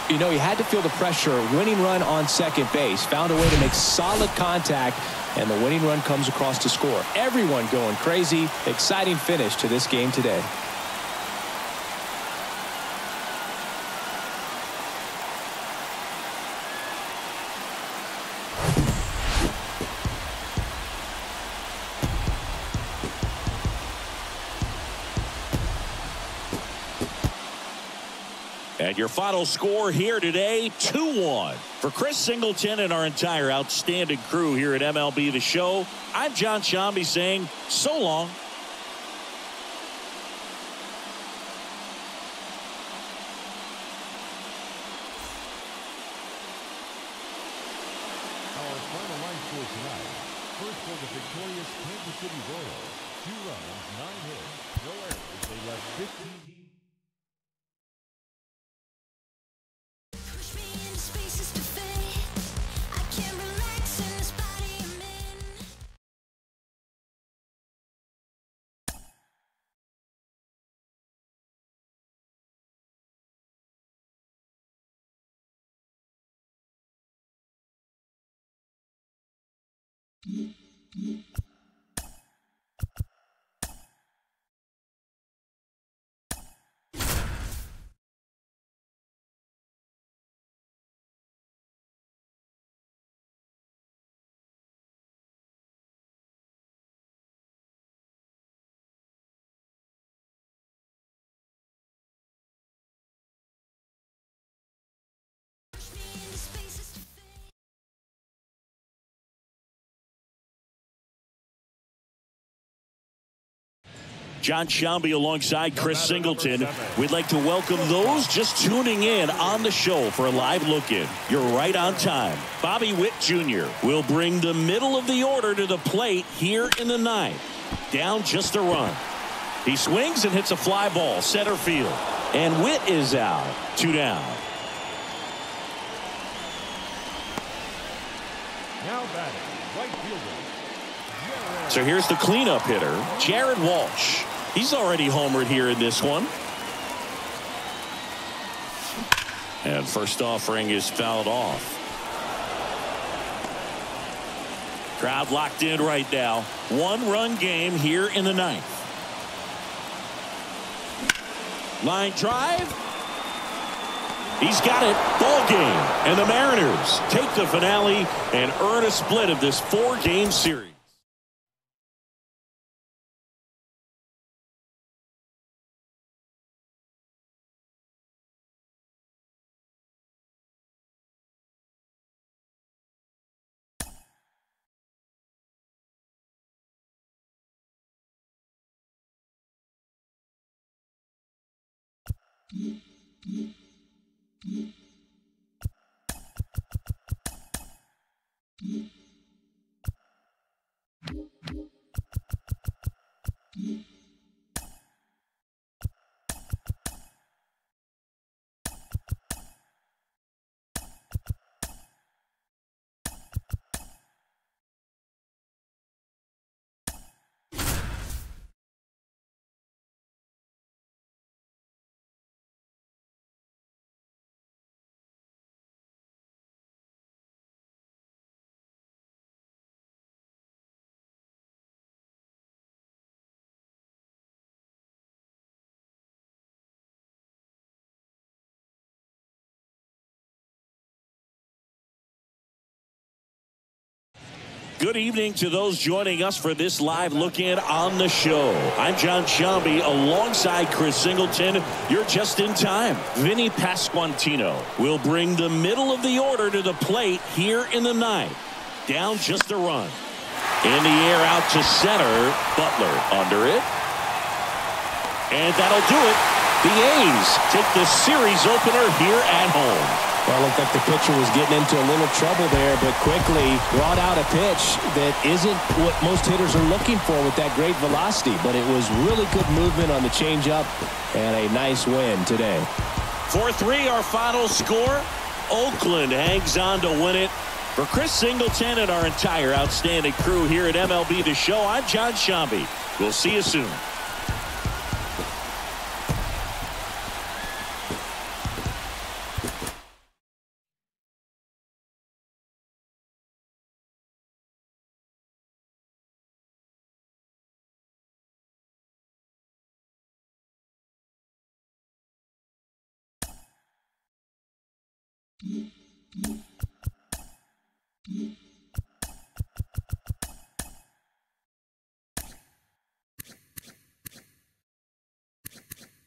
You know, he had to feel the pressure. Winning run on second base. Found a way to make solid contact, and the winning run comes across to score. Everyone going crazy. Exciting finish to this game today. And your final score here today, 2-1. For Chris Singleton and our entire outstanding crew here at MLB The Show, I'm John Sciambi saying so long. Our for tonight. First for the victorious Kansas City Royals. 2 runs, 9 hits, no errors. They left 15. John Sciambi alongside Chris Singleton. We'd like to welcome those just tuning in on the show for a live look-in. You're right on time. Bobby Witt Jr. will bring the middle of the order to the plate here in the ninth. Down just a run. He swings and hits a fly ball center field. And Witt is out. 2 down. Now batting, right fielder. So here's the cleanup hitter, Jared Walsh. He's already homered here in this one. And first offering is fouled off. Crowd locked in right now. 1-run game here in the ninth. Line drive. He's got it. Ball game. And the Mariners take the finale and earn a split of this 4-game series. Good evening to those joining us for this live look-in on the show. I'm John Sciambi alongside Chris Singleton. You're just in time. Vinny Pasquantino will bring the middle of the order to the plate here in the ninth. Down just a run. In the air out to center. Butler under it. And that'll do it. The A's take the series opener here at home. Well, it looked like the pitcher was getting into a little trouble there, but quickly brought out a pitch that isn't what most hitters are looking for with that great velocity. But it was really good movement on the changeup and a nice win today. 4-3 our final score. Oakland hangs on to win it. For Chris Singleton and our entire outstanding crew here at MLB The Show, I'm John Sciambi. We'll see you soon.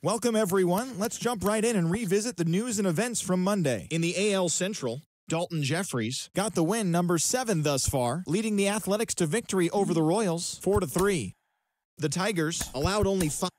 Welcome, everyone. Let's jump right in and revisit the news and events from Monday. In the AL Central, Dalton Jeffries got the win, number 7 thus far, leading the Athletics to victory over the Royals 4-3. The Tigers allowed only 5.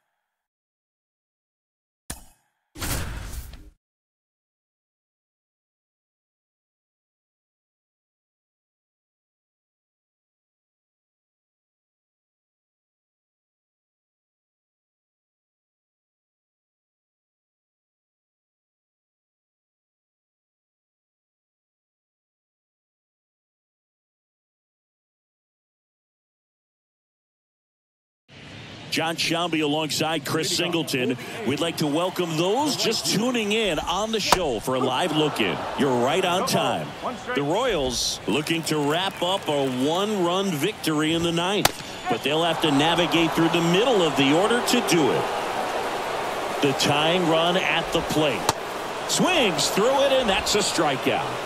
John Sciambi alongside Chris Singleton. We'd like to welcome those just tuning in on the show for a live look-in. You're right on time. The Royals looking to wrap up a one-run victory in the ninth, but they'll have to navigate through the middle of the order to do it. The tying run at the plate. Swings through it, and that's a strikeout.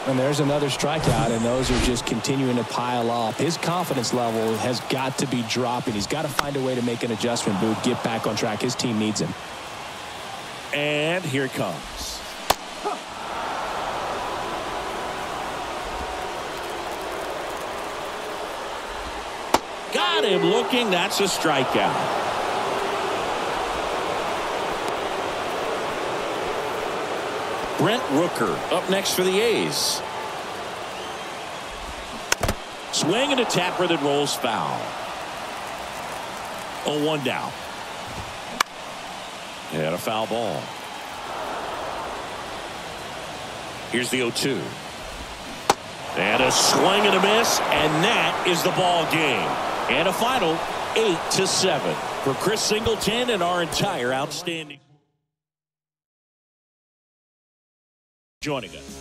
And there's another strikeout, and those are just continuing to pile up. His confidence level has got to be dropping. He's got to find a way to make an adjustment, Boog, get back on track. His team needs him. And here it comes. Got him looking. That's a strikeout. Brent Rooker up next for the A's. Swing and a tapper that rolls foul. 0-1 down. And a foul ball. Here's the 0-2. And a swing and a miss, and that is the ball game. And a final 8-7 for Chris Singleton and our entire outstanding. Joining us.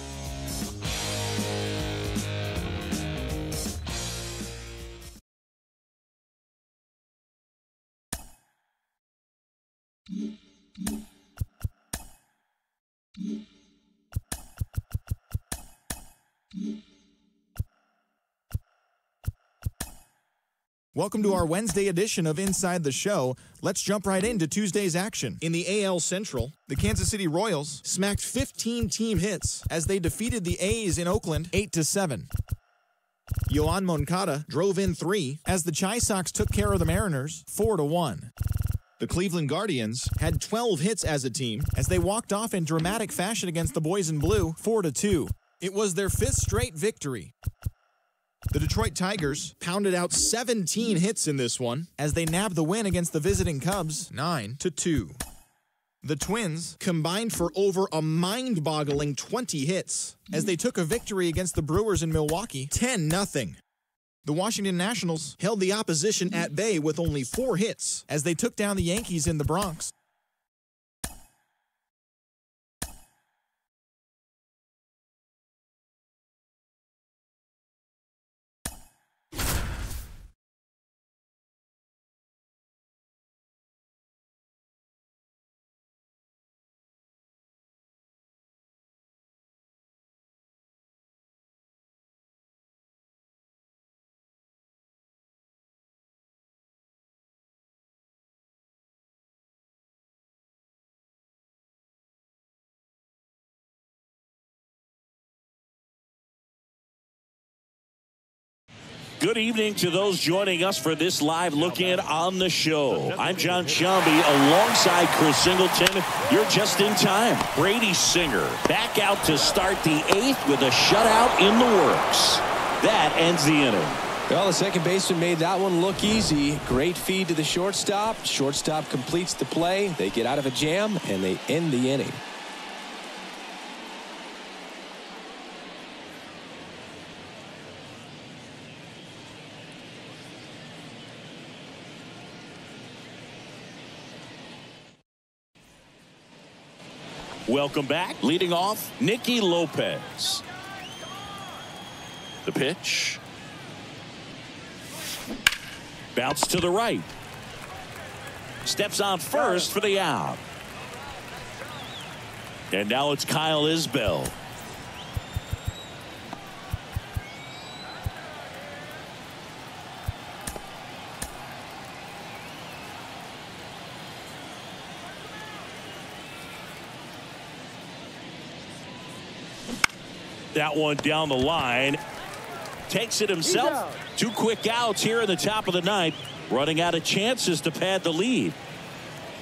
Welcome to our Wednesday edition of Inside the Show. Let's jump right into Tuesday's action. In the AL Central, the Kansas City Royals smacked 15 team hits as they defeated the A's in Oakland 8-7. Yoan Moncada drove in 3 as the Chi Sox took care of the Mariners 4-1. The Cleveland Guardians had 12 hits as a team as they walked off in dramatic fashion against the Boys in Blue 4-2. It was their 5th straight victory. The Detroit Tigers pounded out 17 hits in this one as they nabbed the win against the visiting Cubs 9-2. The Twins combined for over a mind-boggling 20 hits as they took a victory against the Brewers in Milwaukee 10-0. The Washington Nationals held the opposition at bay with only 4 hits as they took down the Yankees in the Bronx. Good evening to those joining us for this live look-in on the show. I'm John Sciambi alongside Chris Singleton. You're just in time. Brady Singer back out to start the 8th with a shutout in the works. That ends the inning. Well, the second baseman made that one look easy. Great feed to the shortstop. Shortstop completes the play. They get out of a jam, and they end the inning. Welcome back. Leading off, Nicky Lopez. The pitch. Bounce to the right. Steps on first for the out. And now it's Kyle Isbell. That one down the line. Takes it himself. 2 quick outs here in the top of the 9th. Running out of chances to pad the lead.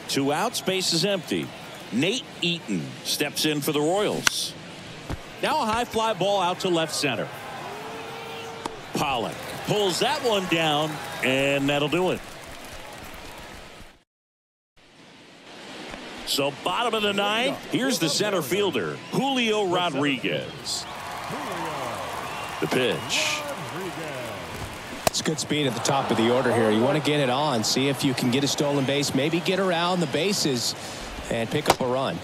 2 outs, base is empty. Nate Eaton steps in for the Royals. Now a high fly ball out to left center. Pollock pulls that one down, and that'll do it. So bottom of the 9th, here's the center fielder, Julio Rodriguez. The pitch. It's good speed at the top of the order here. You want to get it on, see if you can get a stolen base, maybe get around the bases and pick up a run.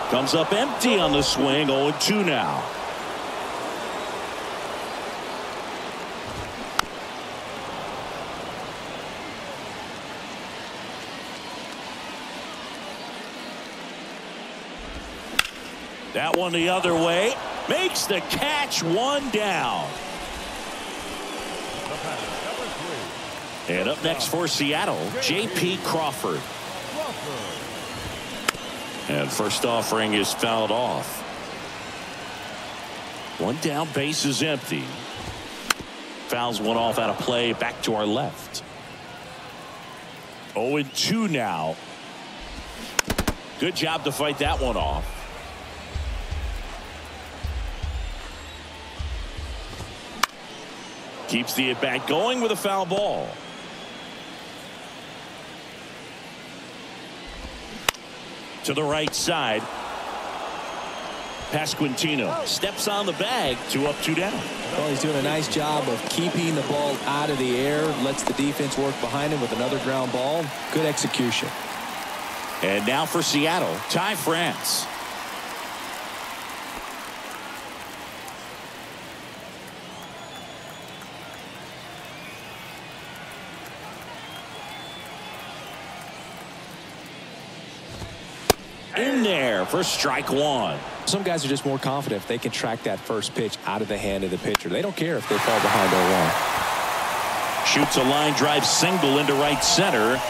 Comes up empty on the swing. 0-2 now. That one the other way. Makes the catch, 1 down. And up next for Seattle, J.P. Crawford. And first offering is fouled off. 1 down, base is empty. Fouls one off out of play, back to our left. 0-2 now. Good job to fight that one off. Keeps the at-bat going with a foul ball. To the right side. Pasquantino steps on the bag. 2 up, 2 down. Well, he's doing a nice job of keeping the ball out of the air. Lets the defense work behind him with another ground ball. Good execution. And now for Seattle, Ty France. In there for strike 1. Some guys are just more confident if they can track that first pitch out of the hand of the pitcher. They don't care if they fall behind 0-1. Shoots a line drive single into right center.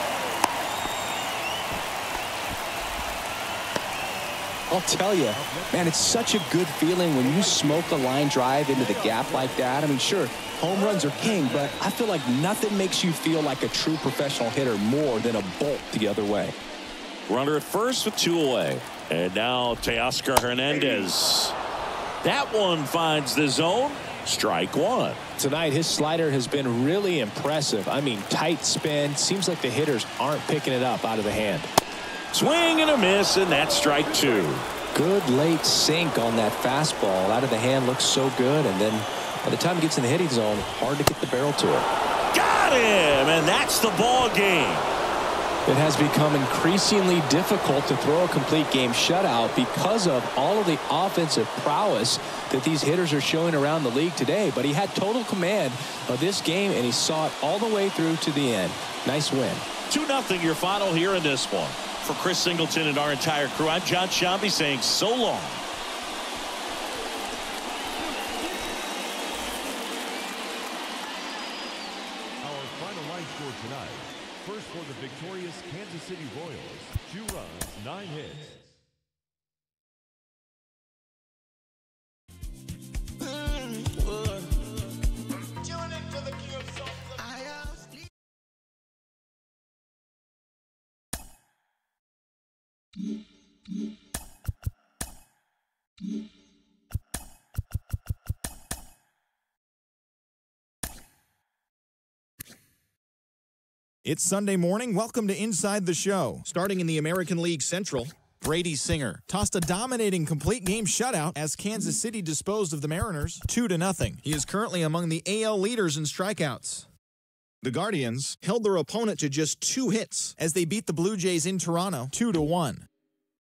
I'll tell you, man, it's such a good feeling when you smoke a line drive into the gap like that. I mean, sure, home runs are king, but I feel like nothing makes you feel like a true professional hitter more than a bolt the other way. Runner at first with 2 away. And now Teoscar Hernandez. That one finds the zone. Strike 1. Tonight, his slider has been really impressive. I mean, tight spin. Seems like the hitters aren't picking it up out of the hand. Swing and a miss, and that's strike 2. Good late sink on that fastball. Out of the hand looks so good. And then by the time it gets in the hitting zone, hard to get the barrel to it. Got him, and that's the ball game. It has become increasingly difficult to throw a complete game shutout because of all of the offensive prowess that these hitters are showing around the league today. But he had total command of this game, and he saw it all the way through to the end. Nice win. 2-0 your final here in this one. For Chris Singleton and our entire crew, I'm John Sciambi saying so long. Our final line score tonight. First for the victorious Kansas City Royals. 2 runs, 9 hits. It's Sunday morning. Welcome to Inside the Show. Starting in the American League Central, Brady Singer tossed a dominating complete game shutout as Kansas City disposed of the Mariners 2-0. He is currently among the AL leaders in strikeouts. The Guardians held their opponent to just 2 hits as they beat the Blue Jays in Toronto 2-1.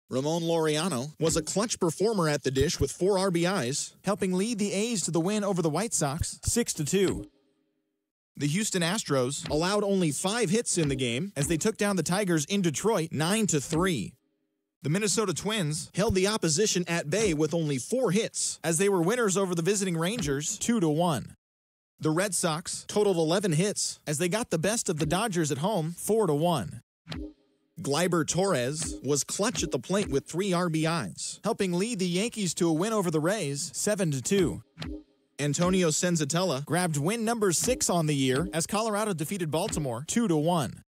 Ramon Laureano was a clutch performer at the dish with 4 RBIs, helping lead the A's to the win over the White Sox 6-2. The Houston Astros allowed only 5 hits in the game as they took down the Tigers in Detroit 9-3. The Minnesota Twins held the opposition at bay with only 4 hits as they were winners over the visiting Rangers 2-1. The Red Sox totaled 11 hits as they got the best of the Dodgers at home 4-1. Gleyber Torres was clutch at the plate with 3 RBIs, helping lead the Yankees to a win over the Rays 7-2. Antonio Senzatella grabbed win number 6 on the year as Colorado defeated Baltimore 2-1.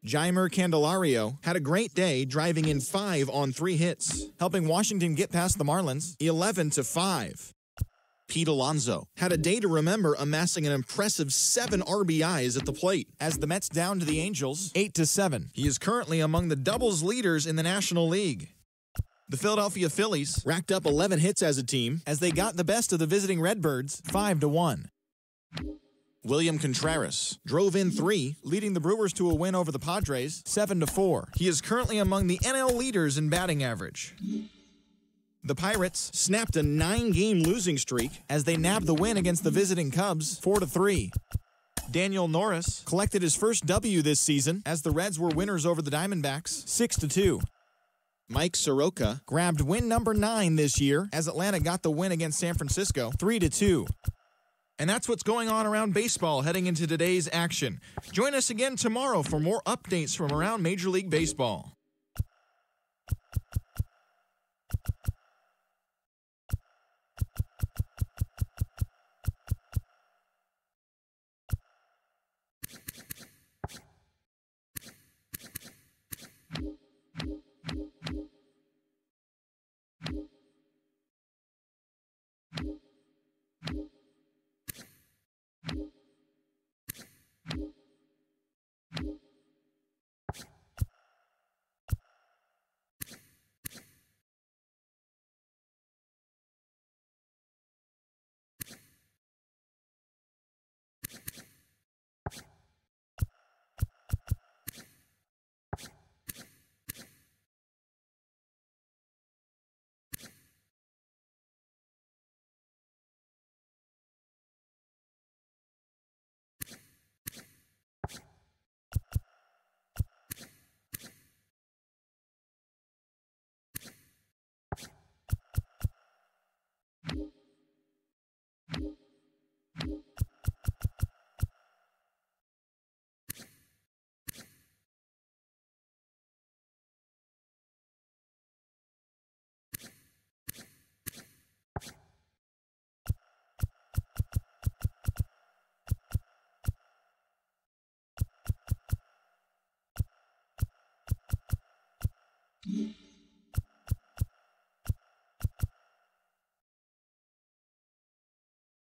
Jeimer Candelario had a great day, driving in 5 on 3 hits, helping Washington get past the Marlins 11-5. Pete Alonso had a day to remember, amassing an impressive 7 RBIs at the plate as the Mets downed to the Angels 8-7. He is currently among the doubles leaders in the National League. The Philadelphia Phillies racked up 11 hits as a team as they got the best of the visiting Redbirds 5-1. William Contreras drove in 3, leading the Brewers to a win over the Padres 7-4. He is currently among the NL leaders in batting average. The Pirates snapped a 9-game losing streak as they nabbed the win against the visiting Cubs 4-3. Daniel Norris collected his first W this season as the Reds were winners over the Diamondbacks 6-2. Mike Soroka grabbed win number 9 this year as Atlanta got the win against San Francisco 3-2. And that's what's going on around baseball heading into today's action. Join us again tomorrow for more updates from around Major League Baseball.